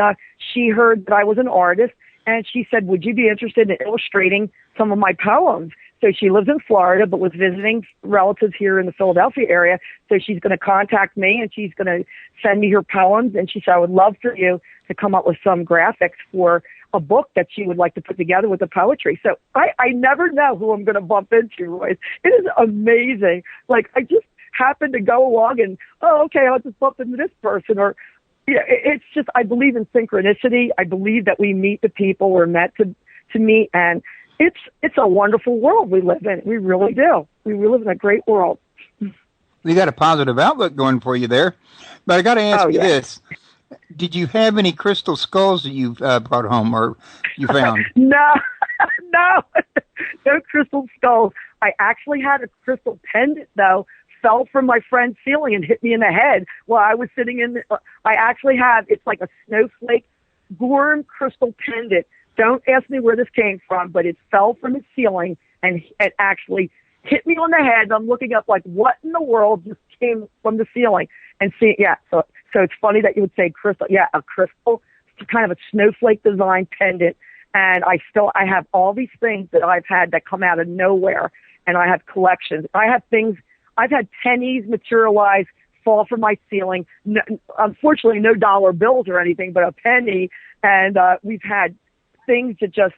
she heard that I was an artist, and she said, "Would you be interested in illustrating some of my poems?" So she lives in Florida, but was visiting relatives here in the Philadelphia area. So she's going to contact me, and she's going to send me her poems. And she said, I would love for you to come up with some graphics for a book that she would like to put together with the poetry. So I never know who I'm going to bump into, Royce. It is amazing. Like, I just happen to go along and, oh, okay, I'll just bump into this person. Or, it's just, I believe in synchronicity. I believe that we meet the people we're meant to meet. And it's a wonderful world we live in. We really do. We live in a great world. You got a positive outlook going for you there. But I got to ask you this. Did you have any crystal skulls that you've brought home or you found? No crystal skulls. I actually had a crystal pendant, though, fell from my friend's ceiling and hit me in the head while I was sitting in I actually have, it's like a snowflake Gorham crystal pendant. Don't ask me where this came from, but it fell from the ceiling and it actually hit me on the head. I'm looking up like, what in the world just came from the ceiling? And see, so it's funny that you would say crystal. Yeah, a crystal, kind of a snowflake design pendant. And I have all these things that I've had that come out of nowhere. And I have collections. I have things, I've had pennies materialize, fall from my ceiling. No, unfortunately, no dollar bills or anything, but a penny. And we've had things that just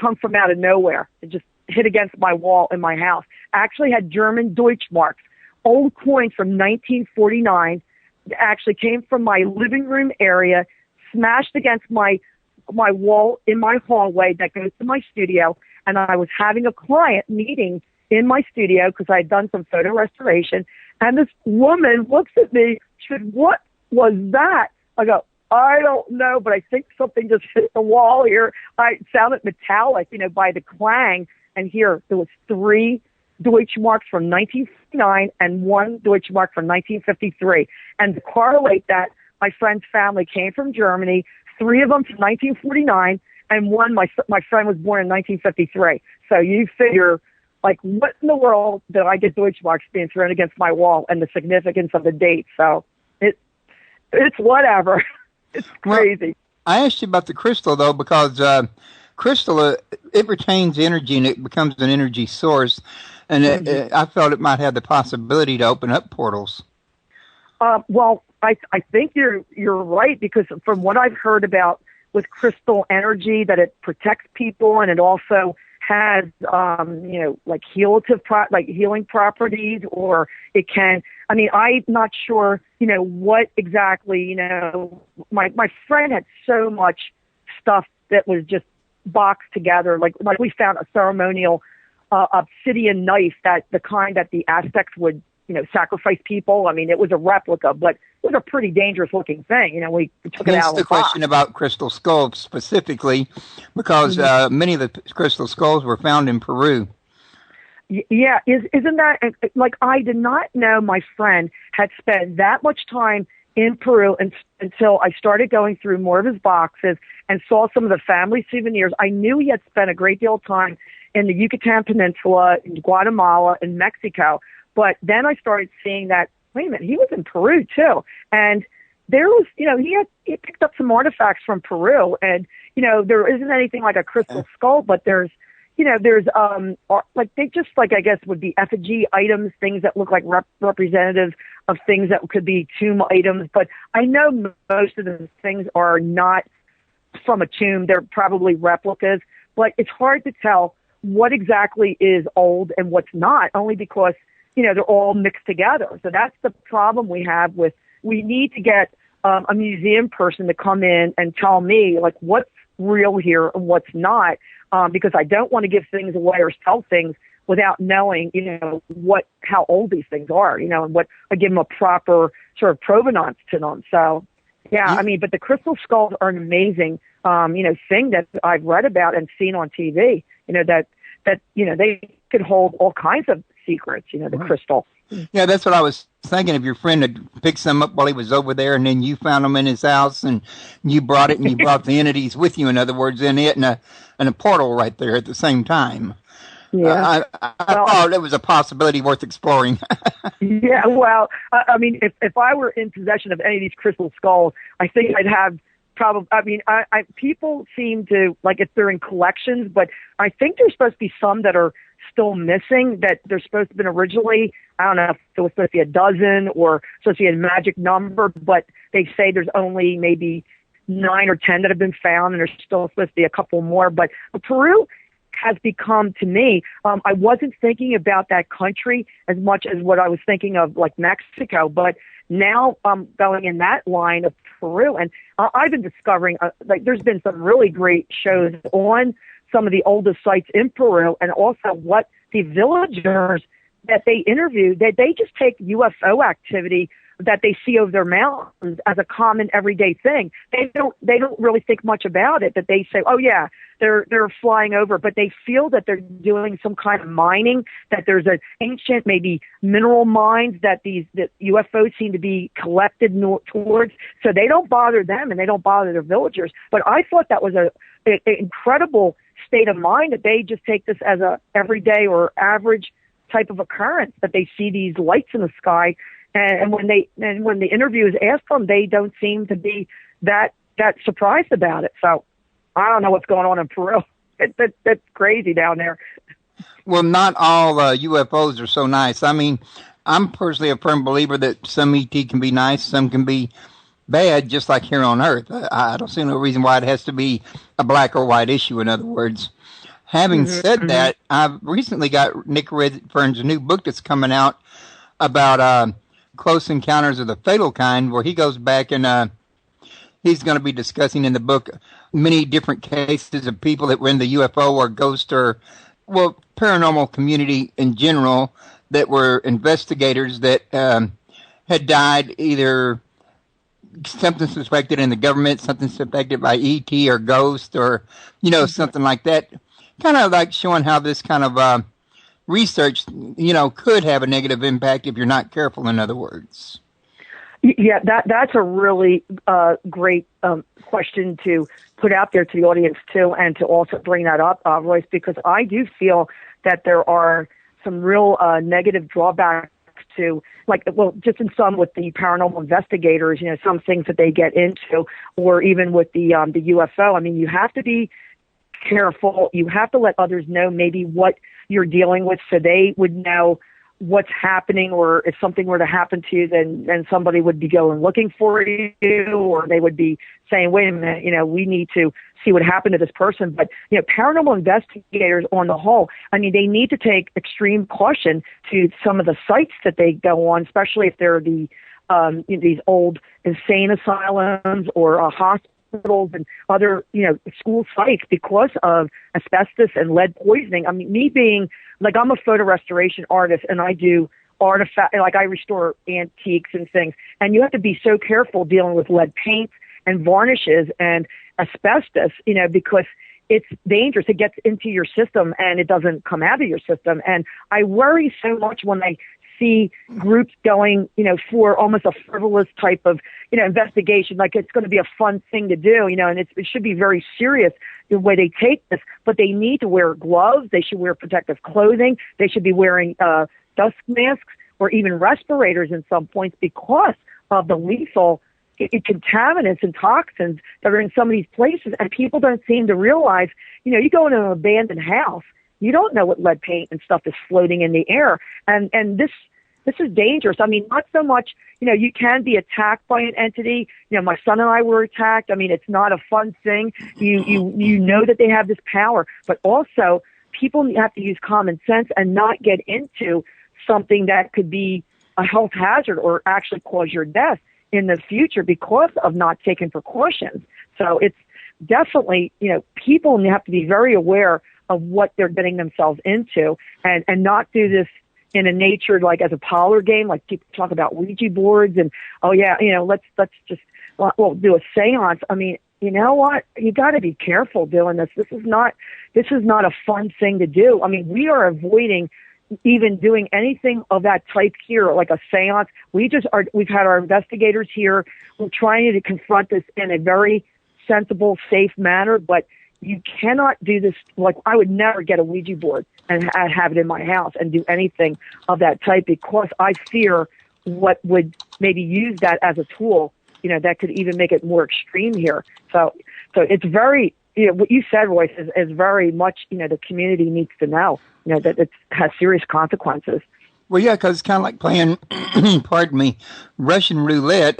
come from out of nowhere. It just hit against my wall in my house. I actually had German Deutschmarks, old coins from 1949. Actually came from my living room area, smashed against my wall in my hallway that goes to my studio. And I was having a client meeting in my studio because I had done some photo restoration. And this woman looks at me. She said, "What was that?" I go, "I don't know, but I think something just hit the wall here." It sounded metallic, by the clang. And here, there was 3 Deutschmarks from 1959 and 1 Deutschmark from 1953. And to correlate that, my friend's family came from Germany, 3 of them from 1949, and 1, my friend was born in 1953. So you figure, like, what in the world did I get Deutschmarks being thrown against my wall and the significance of the date? So it's whatever. It's crazy. Well, I asked you about the crystal, though, because crystal, it retains energy and it becomes an energy source. And I felt it might have the possibility to open up portals. Well, I think you're right, because from what I've heard about with crystal energy, that it protects people and it also has, like healing properties, or it can. I mean, I'm not sure, what exactly. My friend had so much stuff that was just boxed together. Like we found a ceremonial obsidian knife, that the kind that the Aztecs would, sacrifice people. I mean, it was a replica, but it was a pretty dangerous looking thing. We took it out of the box. Question about crystal skulls specifically, because many of the crystal skulls were found in Peru. Yeah, isn't that, like, I did not know my friend had spent that much time in Peru until I started going through more of his boxes and saw some of the family souvenirs. I knew he had spent a great deal of time in the Yucatan Peninsula, in Guatemala, and Mexico. But then I started seeing that, wait a minute, he was in Peru too. And there was, he picked up some artifacts from Peru. And, there isn't anything like a crystal skull, but there's like, they just, like, I guess would be effigy items, things that look like representative of things that could be tomb items. But I know most of the things are not from a tomb. They're probably replicas, but it's hard to tell what exactly is old and what's not, only because, they're all mixed together. So that's the problem we have with, we need to get a museum person to come in and tell me, like, what's real here and what's not, because I don't want to give things away or sell things without knowing, how old these things are, and what, I give them a proper sort of provenance to them. So, yeah, I mean, but the crystal skulls are an amazing, thing that I've read about and seen on TV, that they could hold all kinds of secrets, the crystal. Yeah, that's what I was thinking. If your friend had picked some up while he was over there, and then you found them in his house, and you brought it, and you brought the entities with you, in other words, in it, and a portal right there at the same time. Yeah, I thought it was a possibility worth exploring. Yeah, well, I mean, if I were in possession of any of these crystal skulls, I think I'd have probably. I mean, people seem to, like, if they're in collections, but I think there's supposed to be some that are still missing, that there's supposed to have been originally, I don't know if it was supposed to be a dozen or supposed to be a magic number, but they say there's only maybe 9 or 10 that have been found, and there's still supposed to be a couple more. But Peru has become, to me, I wasn't thinking about that country as much as what I was thinking of, like Mexico, but now I'm going in that line of Peru, and I've been discovering, like, there's been some really great shows on some of the oldest sites in Peru, and also what the villagers that they interview, that they just take UFO activity that they see over their mountains as a common everyday thing. They don't really think much about it, that they say, oh yeah, they're flying over, but they feel that they're doing some kind of mining, that there's an ancient, maybe mineral mines that UFOs seem to be collected towards. So they don't bother them and they don't bother their villagers. But I thought that was an incredible state of mind, that they just take this as a everyday or average type of occurrence, that they see these lights in the sky. And when the interviewers ask them, they don't seem to be that surprised about it. So I don't know what's going on in Peru. That's crazy down there. Well, not all UFOs are so nice. I mean, I'm personally a firm believer that some ET can be nice, some can be bad, just like here on Earth. I don't see no reason why it has to be a black or white issue, in other words. Having said that, I've recently got Nick Redfern's new book that's coming out about Close Encounters of the Fatal Kind, where he goes back and he's going to be discussing in the book many different cases of people that were in the UFO or ghost or, well, paranormal community in general, that were investigators that had died, either something suspected in the government, something suspected by ET or ghost, or, you know, something like that. Kind of like showing how this kind of research, you know, could have a negative impact if you're not careful, in other words. Yeah, that's a really great question to put out there to the audience, too, and to also bring that up, Royce, because I do feel that there are some real negative drawbacks to, like, well, just in some with the paranormal investigators, you know, some things that they get into, or even with the UFO. I mean, you have to be careful. You have to let others know maybe what you're dealing with, so they would know what's happening, or if something were to happen to you, then somebody would be going looking for you, or they would be saying, wait a minute, you know, we need to see what happened to this person. But, you know, paranormal investigators on the whole, I mean, they need to take extreme caution to some of the sites that they go on, especially if they're these old insane asylums or hospitals and other, you know, school sites, because of asbestos and lead poisoning. I mean, me being, like, I'm a photo restoration artist, and I do artifact, like, I restore antiques and things, and you have to be so careful dealing with lead paint and varnishes and asbestos, you know, because it's dangerous. It gets into your system and it doesn't come out of your system. And I worry so much when I see groups going, you know, for almost a frivolous type of, you know, investigation, like it's going to be a fun thing to do, you know, and it should be very serious the way they take this, but they need to wear gloves. They should wear protective clothing. They should be wearing dust masks or even respirators in some points, because of the lethal contaminants and toxins that are in some of these places. And people don't seem to realize, you know, you go into an abandoned house, you don't know what lead paint and stuff is floating in the air. And this is dangerous. I mean, not so much, you know, you can be attacked by an entity. You know, my son and I were attacked. I mean, it's not a fun thing. You know that they have this power, but also people have to use common sense and not get into something that could be a health hazard or actually cause your death in the future because of not taking precautions. So it's definitely, you know, people have to be very aware of what they're getting themselves into, and not do this in a nature, like as a parlor game, like people talk about Ouija boards and, oh yeah, you know, let's just, well, do a seance. I mean, you know what? You got to be careful doing this. This is not a fun thing to do. I mean, we are avoiding even doing anything of that type here, like a seance. We've had our investigators here. We're trying to confront this in a very sensible, safe manner, but you cannot do this. Like, I would never get a Ouija board and have it in my house and do anything of that type, because I fear what would maybe use that as a tool, you know, that could even make it more extreme here. So it's very what you said, Royce, is very much, the community needs to know, that it has serious consequences. Well, yeah, because it's kind of like playing, pardon me, Russian roulette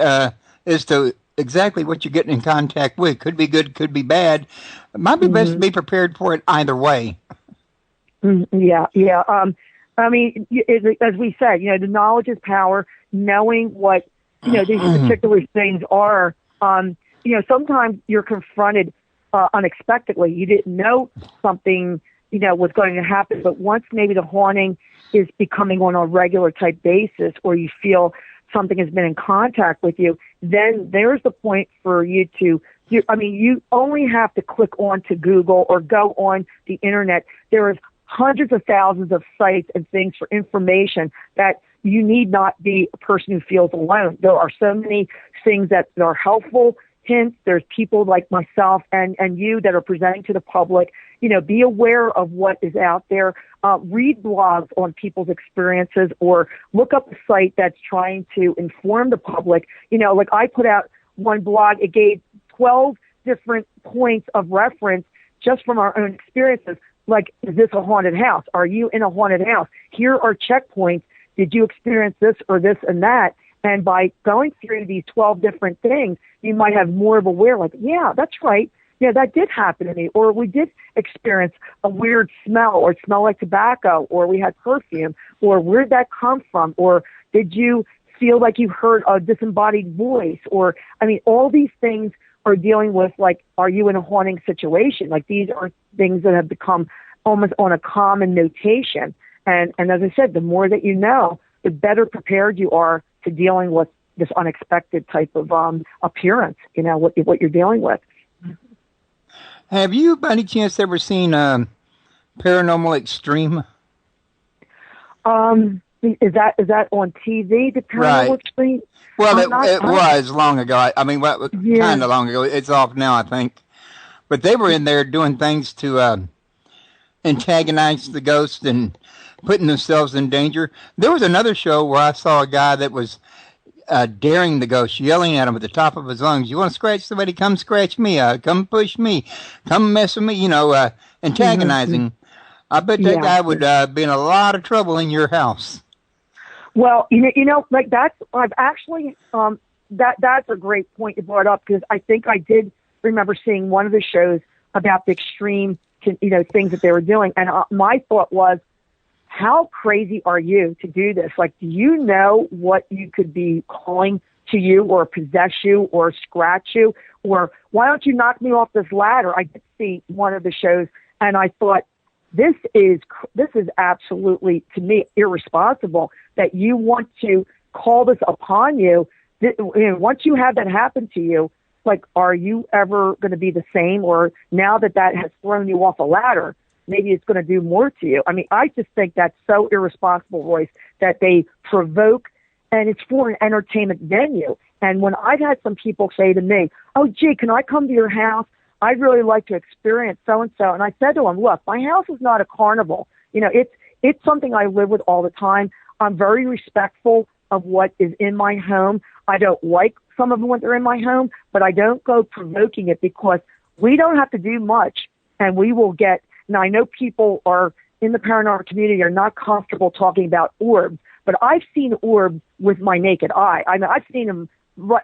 as to exactly what you're getting in contact with. Could be good, could be bad. It might be best to be prepared for it either way. Yeah. I mean, as we said, the knowledge is power. Knowing what, these particular things are, sometimes you're confronted unexpectedly. You didn't know something, was going to happen, but once maybe the haunting is becoming on a regular type basis, or you feel something has been in contact with you, then there's the point for you to, you only have to click on to Google or go on the internet. There is hundreds of thousands of sites and things for information that you need not be a person who feels alone. There are so many things that are helpful hints. There's people like myself and you that are presenting to the public. Be aware of what is out there. Read blogs on people's experiences, or look up a site that's trying to inform the public. Like I put out one blog, it gave 12 different points of reference just from our own experiences. Like, is this a haunted house? Are you in a haunted house? Here are checkpoints. Did you experience this or this and that? And by going through these 12 different things, you might have more of aware, like, yeah, that's right. Yeah, that did happen to me. Or we did experience a weird smell, or smell like tobacco, or we had perfume, or where'd that come from? Or did you feel like you heard a disembodied voice? Or, all these things are dealing with, like, are you in a haunting situation? Like, these are things that have become almost on a common notation. And as I said, the more that you know, the better prepared you are to dealing with this unexpected type of appearance, what you're dealing with. Have you, by any chance, ever seen Paranormal Extreme? Is that on TV, the Paranormal Extreme? Well, it was long ago. Kind of long ago. It's off now, I think. But they were in there doing things to antagonize the ghost and putting themselves in danger. There was another show where I saw a guy that was daring the ghost, yelling at him at the top of his lungs, "You want to scratch somebody? Come scratch me. Come push me. Come mess with me." Antagonizing. I bet that guy would be in a lot of trouble in your house. Well, like I've actually, that's a great point you brought up, because I think I did remember seeing one of the shows about the extreme, things that they were doing. And my thought was, how crazy are you to do this? Like, do you know what you could be calling to you, or possess you, or scratch you? Or why don't you knock me off this ladder? I did see one of the shows, and I thought, this is absolutely, to me, irresponsible that you want to call this upon you. Once you have that happen to you, like, are you ever going to be the same? Or now that has thrown you off a ladder, maybe it's going to do more to you. I just think that's so irresponsible, Royce, that they provoke, and it's for an entertainment venue. And when I've had some people say to me, "Oh, gee, can I come to your house? I'd really like to experience so-and-so." And I said to them, look, my house is not a carnival. It's something I live with all the time. I'm very respectful of what is in my home. I don't like some of them when they're in my home, but I don't go provoking it, because we don't have to do much, and we will get. Now, I know people are in the paranormal community are not comfortable talking about orbs, but I've seen orbs with my naked eye. I've seen them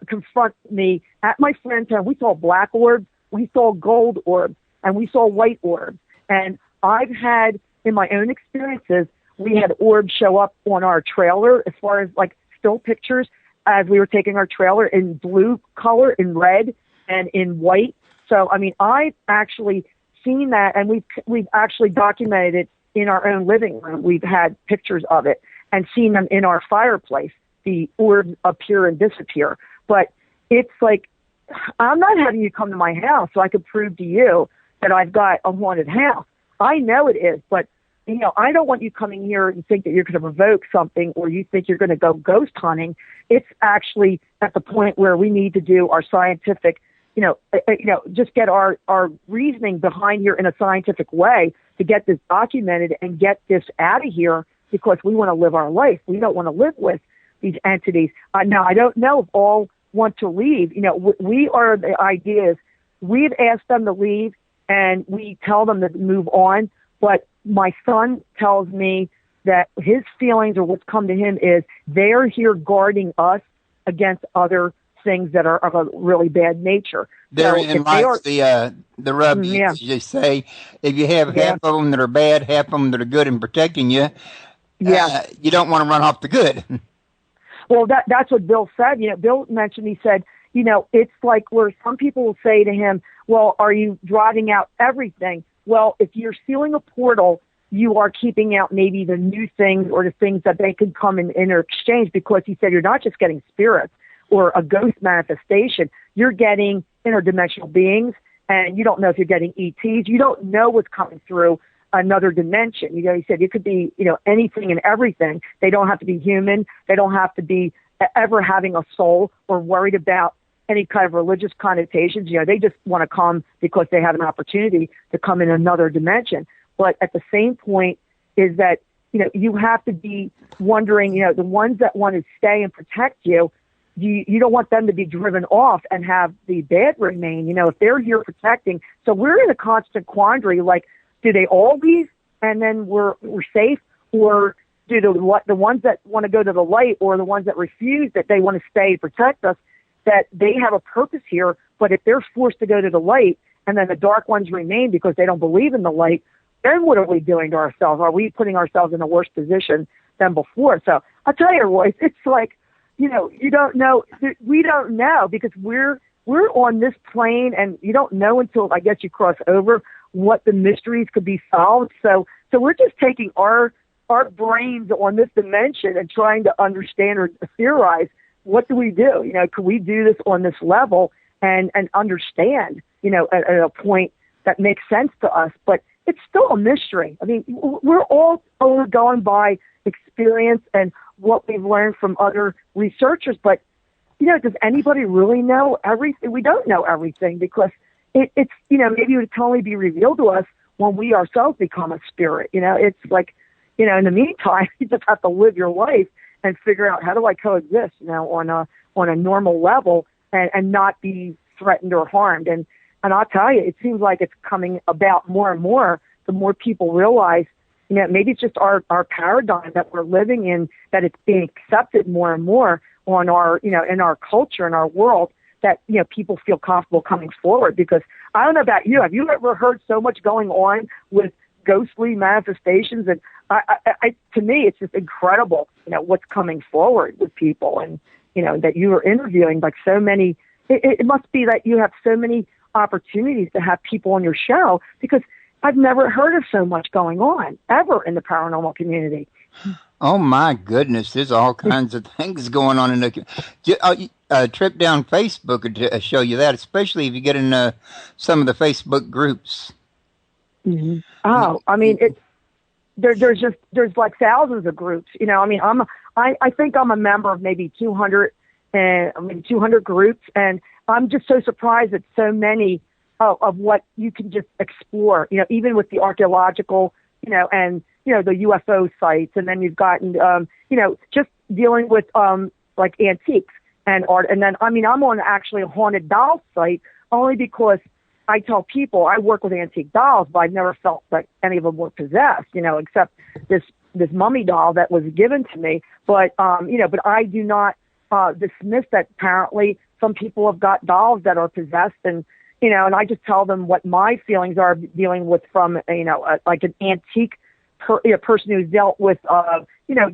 confront me at my friend's home. We saw black orbs, we saw gold orbs, and we saw white orbs. And I've had, in my own experiences, we had orbs show up on our trailer, as far as like still pictures, as we were taking our trailer, in blue color, in red, and in white. So, I've actually seen that, and we've actually documented it in our own living room. We've had pictures of it and seen them in our fireplace, the orbs appear and disappear. But it's like, I'm not having you come to my house so I could prove to you that I've got a haunted house. I know it is, but I don't want you coming here and think that you're going to provoke something, or you think you're going to go ghost hunting. It's actually at the point where we need to do our scientific, just get our reasoning behind here in a scientific way to get this documented and get this out of here, because we want to live our life. We don't want to live with these entities. Now, I don't know if all want to leave. We are, the ideas, we've asked them to leave, and we tell them to move on. But my son tells me that his feelings or what's come to him is they're here guarding us against other things that are of a really bad nature. Therein lies the rub. You say if you have half of them that are bad, half of them that are good and protecting you, you don't want to run off the good. Well, that's what Bill said. Bill mentioned, he said, it's like where some people will say to him, well, are you driving out everything? Well, if you're sealing a portal, you are keeping out maybe the new things or the things that they could come in interchange, because he said you're not just getting spirits or a ghost manifestation, you're getting interdimensional beings, and you don't know if you're getting ETs. You don't know what's coming through another dimension. He said it could be, anything and everything. They don't have to be human. They don't have to be ever having a soul or worried about any kind of religious connotations. They just want to come because they have an opportunity to come in another dimension. But at the same point is that, you have to be wondering, the ones that want to stay and protect you, you don't want them to be driven off and have the bad remain. If they're here protecting, so we're in a constant quandary, like, do they all leave and then we're safe, or do the ones that want to go to the light, or the ones that refuse, that they want to stay and protect us, that they have a purpose here, but if they're forced to go to the light and then the dark ones remain because they don't believe in the light, then what are we doing to ourselves? Are we putting ourselves in a worse position than before? So I'll tell you, Royce, it's like, you don't know. We don't know, because we're on this plane, and you don't know until, I guess, you cross over what the mysteries could be solved. So we're just taking our brains on this dimension and trying to understand or theorize, what do we do? Could we do this on this level and understand, at a point that makes sense to us? But it's still a mystery. I mean, we're all only going by experience and what we've learned from other researchers. But, does anybody really know everything? We don't know everything, because it's, maybe it would only be revealed to us when we ourselves become a spirit. It's like, in the meantime, you just have to live your life and figure out, how do I coexist, on a normal level and not be threatened or harmed. And I'll tell you, it seems like it's coming about more and more. The more people realize, maybe it's just our paradigm that we're living in, that it's being accepted more and more on our, in our culture, in our world, that, people feel comfortable coming forward. Because I don't know about you, have you ever heard so much going on with ghostly manifestations? And I to me, it's just incredible, what's coming forward with people, and, that you are interviewing like so many. It must be that you have so many opportunities to have people on your show, because I've never heard of so much going on ever in the paranormal community. Oh my goodness, there's all kinds of things going on in the trip down Facebook to show you that, especially if you get in some of the Facebook groups. Mm-hmm. Oh, I mean, there's like thousands of groups. I think I'm a member of maybe 200 groups, and I'm just so surprised at so many of what you can just explore, even with the archaeological, and, the UFO sites. And then you've gotten, just dealing with, like antiques and art. And then, I'm on actually a haunted doll site, only because I tell people I work with antique dolls, but I've never felt that any of them were possessed, except this mummy doll that was given to me. But, but I do not dismiss that apparently some people have got dolls that are possessed, and, and I just tell them what my feelings are dealing with from, like an antique person who's dealt with,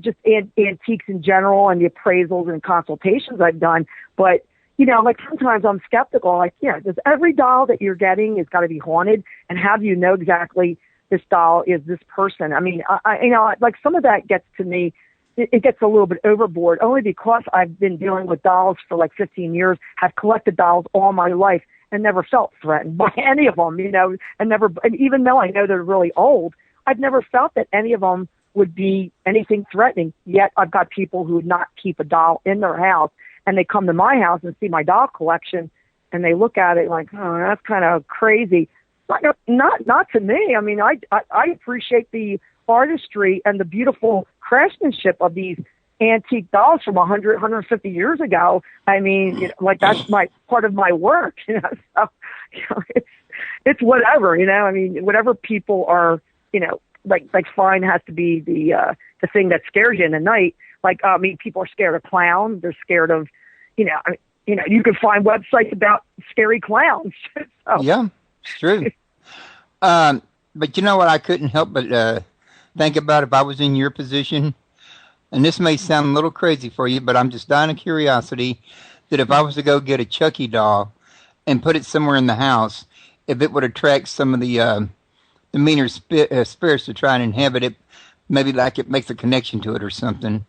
just antiques in general, and the appraisals and consultations I've done. But, like sometimes I'm skeptical, like, does every doll that you're getting is got to be haunted? And how do you know exactly this doll is this person? I mean, I like some of that gets to me, it gets a little bit overboard, only because I've been dealing with dolls for like 15 years, have collected dolls all my life, and never felt threatened by any of them, and even though I know they're really old, I've never felt that any of them would be anything threatening. Yet I've got people who would not keep a doll in their house, and they come to my house and see my doll collection, and they look at it like, oh, that's kind of crazy. Not to me. I mean, I appreciate the artistry and the beautiful craftsmanship of these antique dolls from 100, 150 years ago. I mean, like that's my part of my work. So, it's whatever, I mean, whatever people are, like fine has to be the thing that scares you in the night. Like, I mean, people are scared of clowns. They're scared of, you can find websites about scary clowns. So. Yeah, it's true. But you know what I couldn't help but think about if I was in your position? And this may sound a little crazy for you, but I'm just dying of curiosity that if I was to go get a Chucky doll and put it somewhere in the house, if it would attract some of the meaner spirits to try and inhabit it, maybe like it makes a connection to it or something.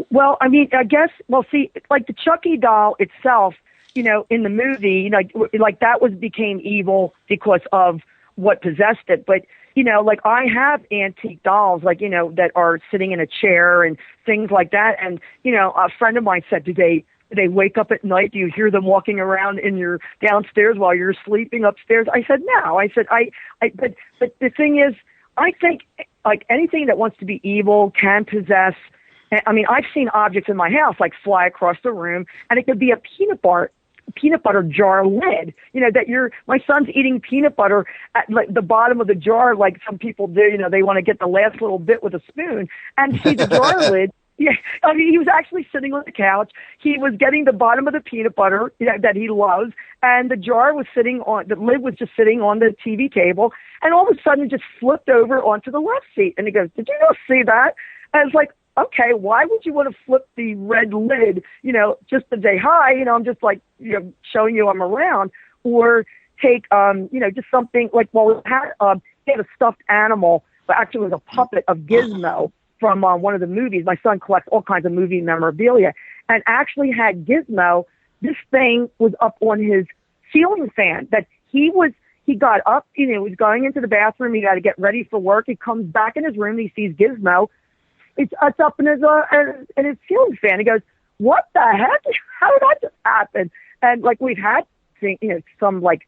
Well, I mean, I guess, see, like the Chucky doll itself, in the movie, like that became evil because of what possessed it. But, like I have antique dolls, like, that are sitting in a chair and things like that. And, a friend of mine said, do they wake up at night? Do you hear them walking around in your downstairs while you're sleeping upstairs? I said, no. I said, but the thing is, I think like anything that wants to be evil can possess. I mean, I've seen objects in my house like fly across the room, and it could be a peanut butter jar lid, that my son's eating peanut butter at like the bottom of the jar, like some people do, they want to get the last little bit with a spoon and see the jar lid. Yeah, I mean, he was actually sitting on the couch. He was getting the bottom of the peanut butter that he loves, and the lid was just sitting on the TV table, and all of a sudden it just flipped over onto the left seat. And he goes, "Did you not see that?" And I was like, okay, why would you want to flip the red lid, just to say hi, I'm just like, showing you I'm around, or take, just something like, we had a stuffed animal, but actually it was a puppet of Gizmo from one of the movies. My son collects all kinds of movie memorabilia, and actually had Gizmo. This thing was up on his ceiling fan that he got up, he was going into the bathroom. He got to get ready for work. He comes back in his room. He sees Gizmo. It's up in his ceiling fan. He goes, "What the heck? How did that just happen?" And like we've had, some like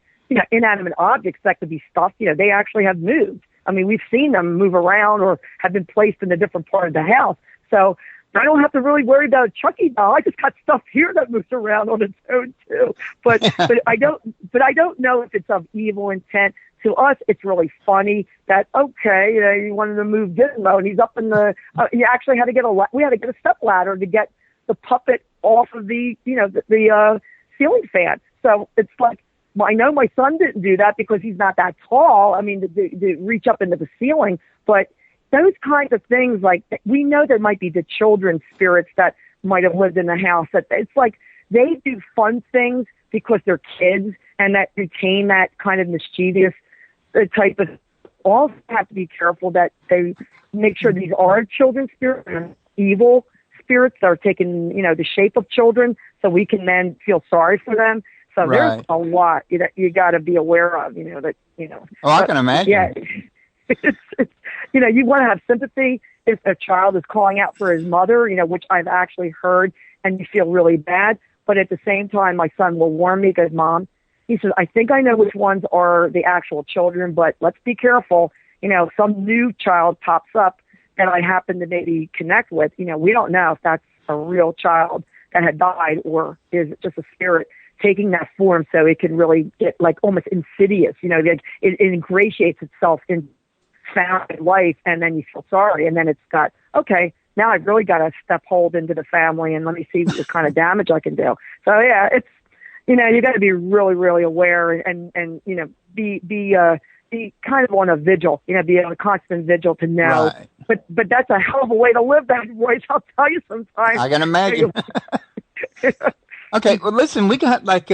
inanimate objects that could be stuffed. They actually have moved. I mean, we've seen them move around or have been placed in a different part of the house. So I don't have to really worry about a Chucky doll. I just got stuff here that moves around on its own too. But I don't know if it's of evil intent. To us, it's really funny that, okay, you wanted to move Gizmo, and he's up in the, you actually had to we had to get a step ladder to get the puppet off of the ceiling fan. So it's like, I know my son didn't do that because he's not that tall. I mean, to reach up into the ceiling, but those kinds of things, like, we know there might be the children's spirits that might have lived in the house. That it's like they do fun things because they're kids and that retain that kind of mischievous type of. Also have to be careful that they make sure these are children's spirits and evil spirits that are taking, the shape of children, so we can then feel sorry for them. So right. There's a lot that you got to be aware of, Oh, I can imagine. Yeah, it's you want to have sympathy if a child is calling out for his mother, which I've actually heard, and you feel really bad. But at the same time, my son will warn me, because Mom, he says, I think I know which ones are the actual children, but let's be careful. Some new child pops up that I happen to maybe connect with. We don't know if that's a real child that had died or is it just a spirit taking that form, so it can really get like almost insidious. It ingratiates itself in family life, and then you feel sorry, and then it's got, okay, now I've really got to step hold into the family and let me see what kind of damage I can do. So yeah, it's, you got to be really, really aware and be kind of on a vigil, be on a constant vigil to know. Right. But that's a hell of a way to live that voice, I'll tell you sometimes. I can imagine. Okay, well, listen, we got like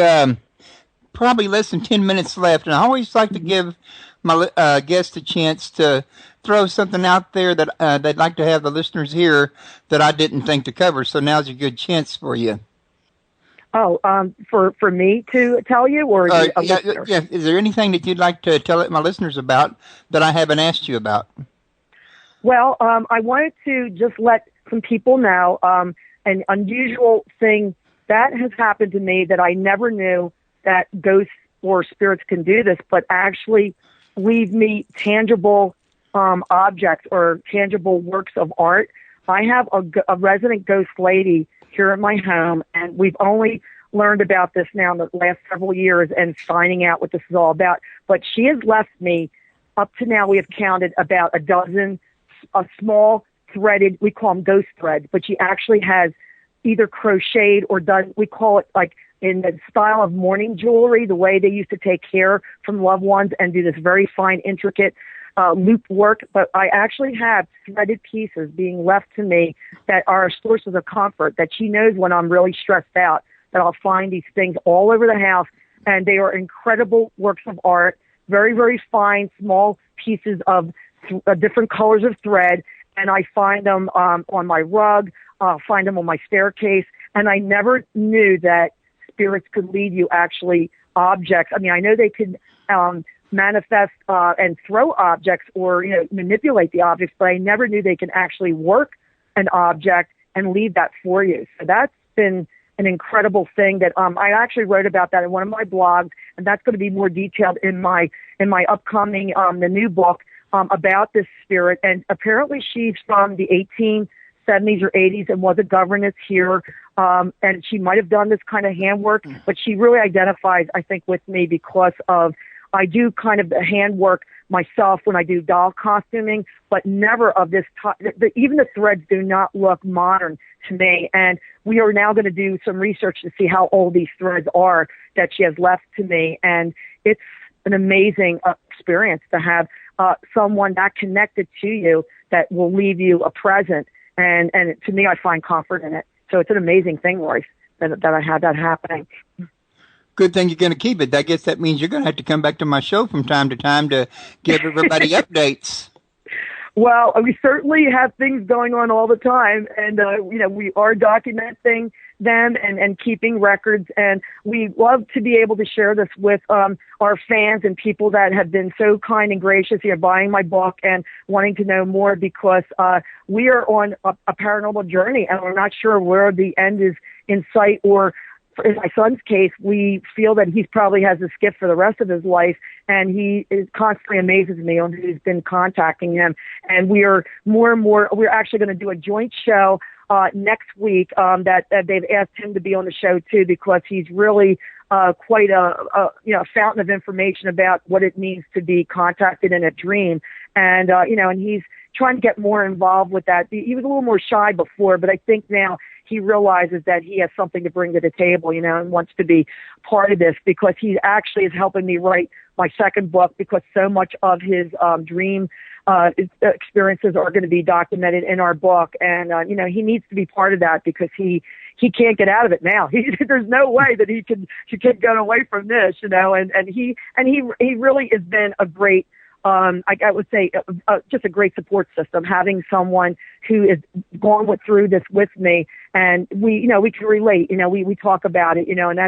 probably less than 10 minutes left, and I always like to give my guests a chance to throw something out there that they'd like to have the listeners hear that I didn't think to cover. So now's a good chance for you. Oh, for me to tell you, or yeah. Is there anything that you'd like to tell my listeners about that I haven't asked you about? Well, I wanted to just let some people know an unusual thing that has happened to me that I never knew that ghosts or spirits can do this, but actually leave me tangible objects or tangible works of art. I have a resident ghost lady here at my home, and we've only learned about this now in the last several years and finding out what this is all about. But she has left me, up to now we have counted about a dozen small threaded, we call them ghost threads, but she actually has either crocheted or done, we call it like in the style of mourning jewelry, the way they used to take care from loved ones and do this very fine, intricate loop work. But I actually have threaded pieces being left to me that are sources of comfort, that she knows when I'm really stressed out, that I'll find these things all over the house, and they are incredible works of art, very, very fine, small pieces of different colors of thread, and I find them on my rug, find them on my staircase, and I never knew that spirits could lead you actually objects. I mean, I know they could manifest and throw objects or, manipulate the objects, but I never knew they can actually work an object and leave that for you. So that's been an incredible thing that I actually wrote about that in one of my blogs, and that's going to be more detailed in my upcoming the new book about this spirit. And apparently she's from the 1870s or 80s and was a governess here, and she might have done this kind of handwork, but she really identifies, I think, with me because of I do kind of the handwork myself when I do doll costuming, but never of this type. Even the threads do not look modern to me. And we are now going to do some research to see how old these threads are that she has left to me. And it's an amazing experience to have someone that connected to you that will leave you a present. And to me, I find comfort in it. So it's an amazing thing, Royce, that I had that happening. Good thing you're going to keep it. I guess that means you're going to have to come back to my show from time to time to give everybody updates. Well, we certainly have things going on all the time, and we are documenting them and keeping records, and we love to be able to share this with our fans and people that have been so kind and gracious, buying my book and wanting to know more, because we are on a paranormal journey, and we're not sure where the end is in sight, or in my son's case, we feel that he probably has a gift for the rest of his life, and he is constantly amazes me on who's been contacting him. And we are more and more, we're actually going to do a joint show next week that they've asked him to be on the show too, because he's really quite a fountain of information about what it means to be contacted in a dream. And, and he's trying to get more involved with that. He was a little more shy before, but I think now he realizes that he has something to bring to the table, and wants to be part of this, because he actually is helping me write my second book, because so much of his dream experiences are going to be documented in our book. And, he needs to be part of that, because he can't get out of it now. There's no way that he can get away from this, and he really has been a great, I would say, just a great support system, having someone who is going through this with me, and we can relate, we talk about it, and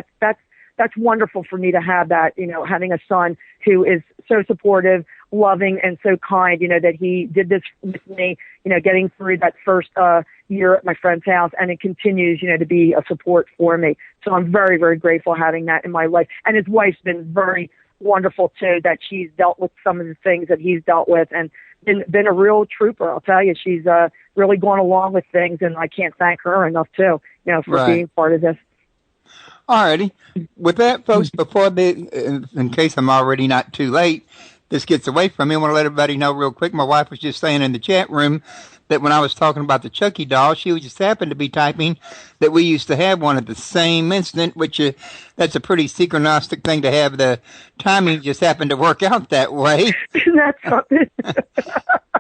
that's wonderful for me to have that, having a son who is so supportive, loving, and so kind, that he did this with me, getting through that first year at my friend's house, and it continues, to be a support for me. So I'm very, very grateful having that in my life. And his wife's been very wonderful too, that she's dealt with some of the things that he's dealt with, and been a real trooper. I'll tell you, she's really gone along with things, and I can't thank her enough too, for being part of this. Alrighty. With that, folks, before in case I'm already not too late, this gets away from me, I want to let everybody know real quick. My wife was just saying in the chat room that when I was talking about the Chucky doll, she was just happened to be typing that we used to have one at the same instant, which that's a pretty synchronistic thing to have. The timing just happened to work out that way. Isn't that something?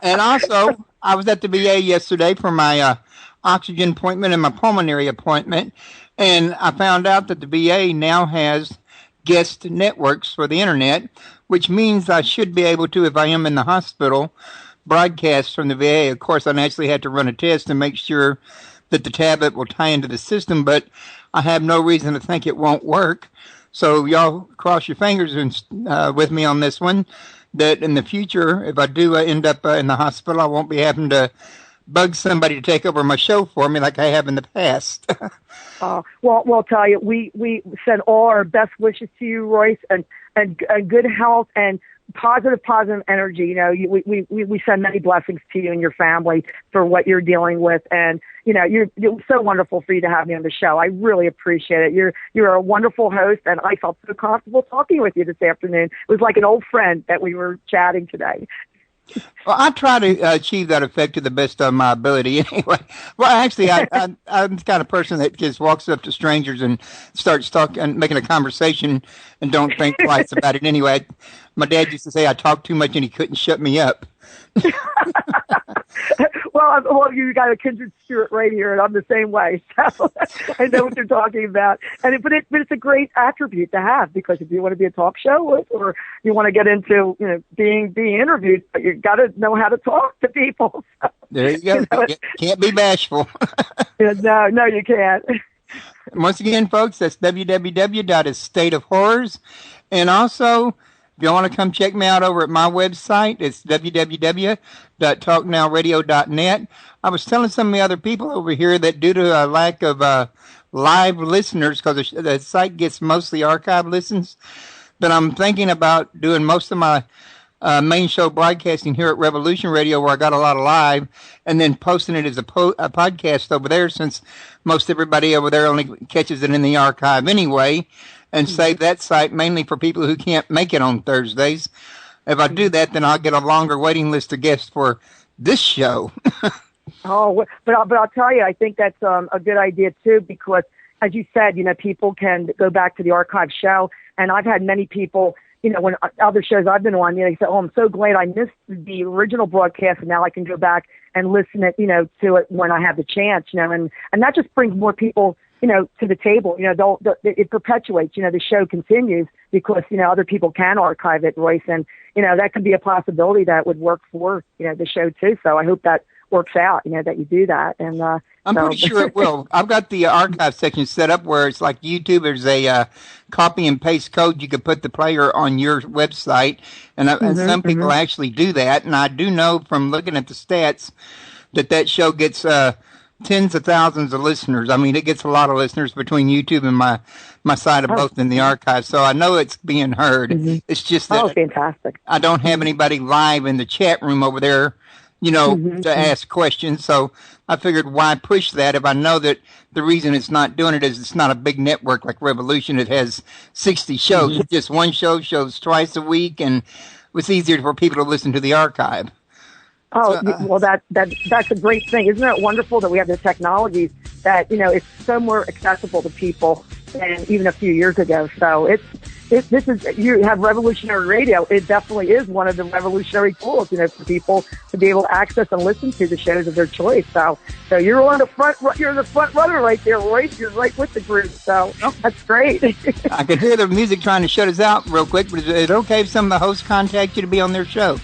And also, I was at the VA yesterday for my oxygen appointment and my pulmonary appointment, and I found out that the VA now has guest networks for the internet, which means I should be able to, if I am in the hospital, broadcast from the VA. Of course, I actually had to run a test to make sure that the tablet will tie into the system, but I have no reason to think it won't work. So y'all cross your fingers with me on this one, that in the future, if I do end up in the hospital, I won't be having to bug somebody to take over my show for me like I have in the past. Well, I'll tell you, we send all our best wishes to you, Royce, and good health, and positive energy. You know, we send many blessings to you and your family for what you're dealing with. And, you know, it was so wonderful for you to have me on the show. I really appreciate it. You're a wonderful host, and I felt so comfortable talking with you this afternoon. It was like an old friend that we were chatting today. Well, I try to achieve that effect to the best of my ability anyway. Well, actually, I'm the kind of person that just walks up to strangers and starts talking and making a conversation and don't think twice about it anyway. My dad used to say I talked too much and he couldn't shut me up. Well, you got a kindred spirit right here, and I'm the same way. So I know what you're talking about. But it's a great attribute to have, because if you want to be a talk show or you want to get into, you know, being interviewed, you got to know how to talk to people. So, there you go. You know, can't be bashful. No, you can't. Once again, folks, that's www.estateofhorrors. And also, if you want to come check me out over at my website, it's www.talknowradio.net. I was telling some of the other people over here that due to a lack of live listeners, because the site gets mostly archive listens, that I'm thinking about doing most of my main show broadcasting here at Revolution Radio, where I got a lot of live, and then posting it as a podcast over there, since most everybody over there only catches it in the archive anyway, and save that site mainly for people who can't make it on Thursdays. If I do that, then I'll get a longer waiting list of guests for this show. But I'll tell you, I think that's a good idea too, because as you said, you know, people can go back to the archive show, and I've had many people, you know, when other shows I've been on, you know, they say, "Oh, I'm so glad I missed the original broadcast, and now I can go back and listen to it when I have the chance," you know, and that just brings more people, you know, to the table. You know, it perpetuates, you know, the show continues because, you know, other people can archive it, Royce, and, you know, that could be a possibility that would work for, you know, the show too. So I hope that works out, you know, that you do that. And I'm pretty sure it will. I've got the archive section set up where it's like YouTube. There's a copy and paste code. You could put the player on your website, and some people actually do that. And I do know from looking at the stats that show gets tens of thousands of listeners. I mean, it gets a lot of listeners between YouTube and my site are both in the archive. So I know it's being heard. It's just that fantastic. I don't have anybody live in the chat room over there, you know, to ask questions. So I figured, why push that if I know that the reason it's not doing it is it's not a big network like Revolution. It has 60 shows. Just one show shows twice a week, and it's easier for people to listen to the archive. Oh, well, that's a great thing. Isn't it wonderful that we have the technologies that, you know, it's so more accessible to people than even a few years ago. So you have revolutionary radio. It definitely is one of the revolutionary tools, you know, for people to be able to access and listen to the shows of their choice. So you're the front runner right there, Royce. You're right with the group. So that's great. I could hear the music trying to shut us out real quick, but is it okay if some of the hosts contact you to be on their show?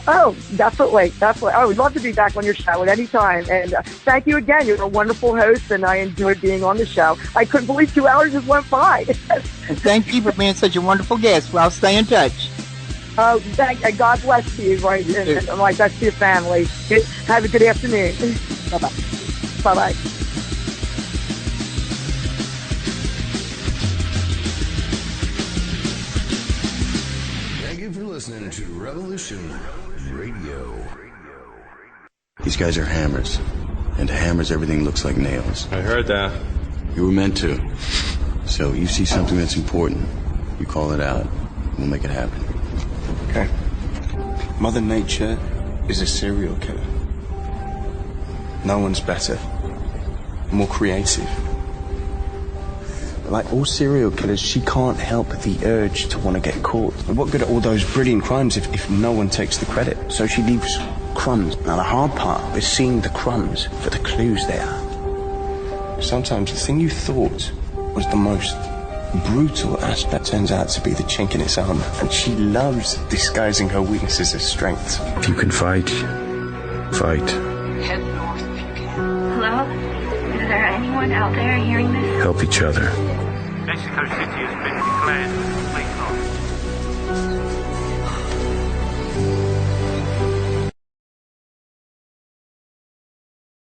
Oh, definitely. I would love to be back on your show at any time. And thank you again. You're a wonderful host, and I enjoyed being on the show. I couldn't believe 2 hours just went by. And thank you for being such a wonderful guest. Well, I'll stay in touch. Oh, God bless you, right? And my best to your family. Have a good afternoon. Bye-bye. Bye-bye. Thank you for listening to Revolution Radio. These guys are hammers, and to hammers everything looks like nails. I heard that. You were meant to. So you see something that's important, you call it out, and we'll make it happen. Okay. Mother Nature is a serial killer. No one's better, more creative. Like all serial killers, she can't help the urge to want to get caught. What good are all those brilliant crimes if no one takes the credit? So she leaves crumbs. Now the hard part is seeing the crumbs for the clues they are. Sometimes the thing you thought was the most brutal aspect turns out to be the chink in its armor. And she loves disguising her weaknesses as strengths. If you can fight, fight. Head north if you can. Hello? Is there anyone out there hearing this? Help each other. Mexico City has been declared a complete loss.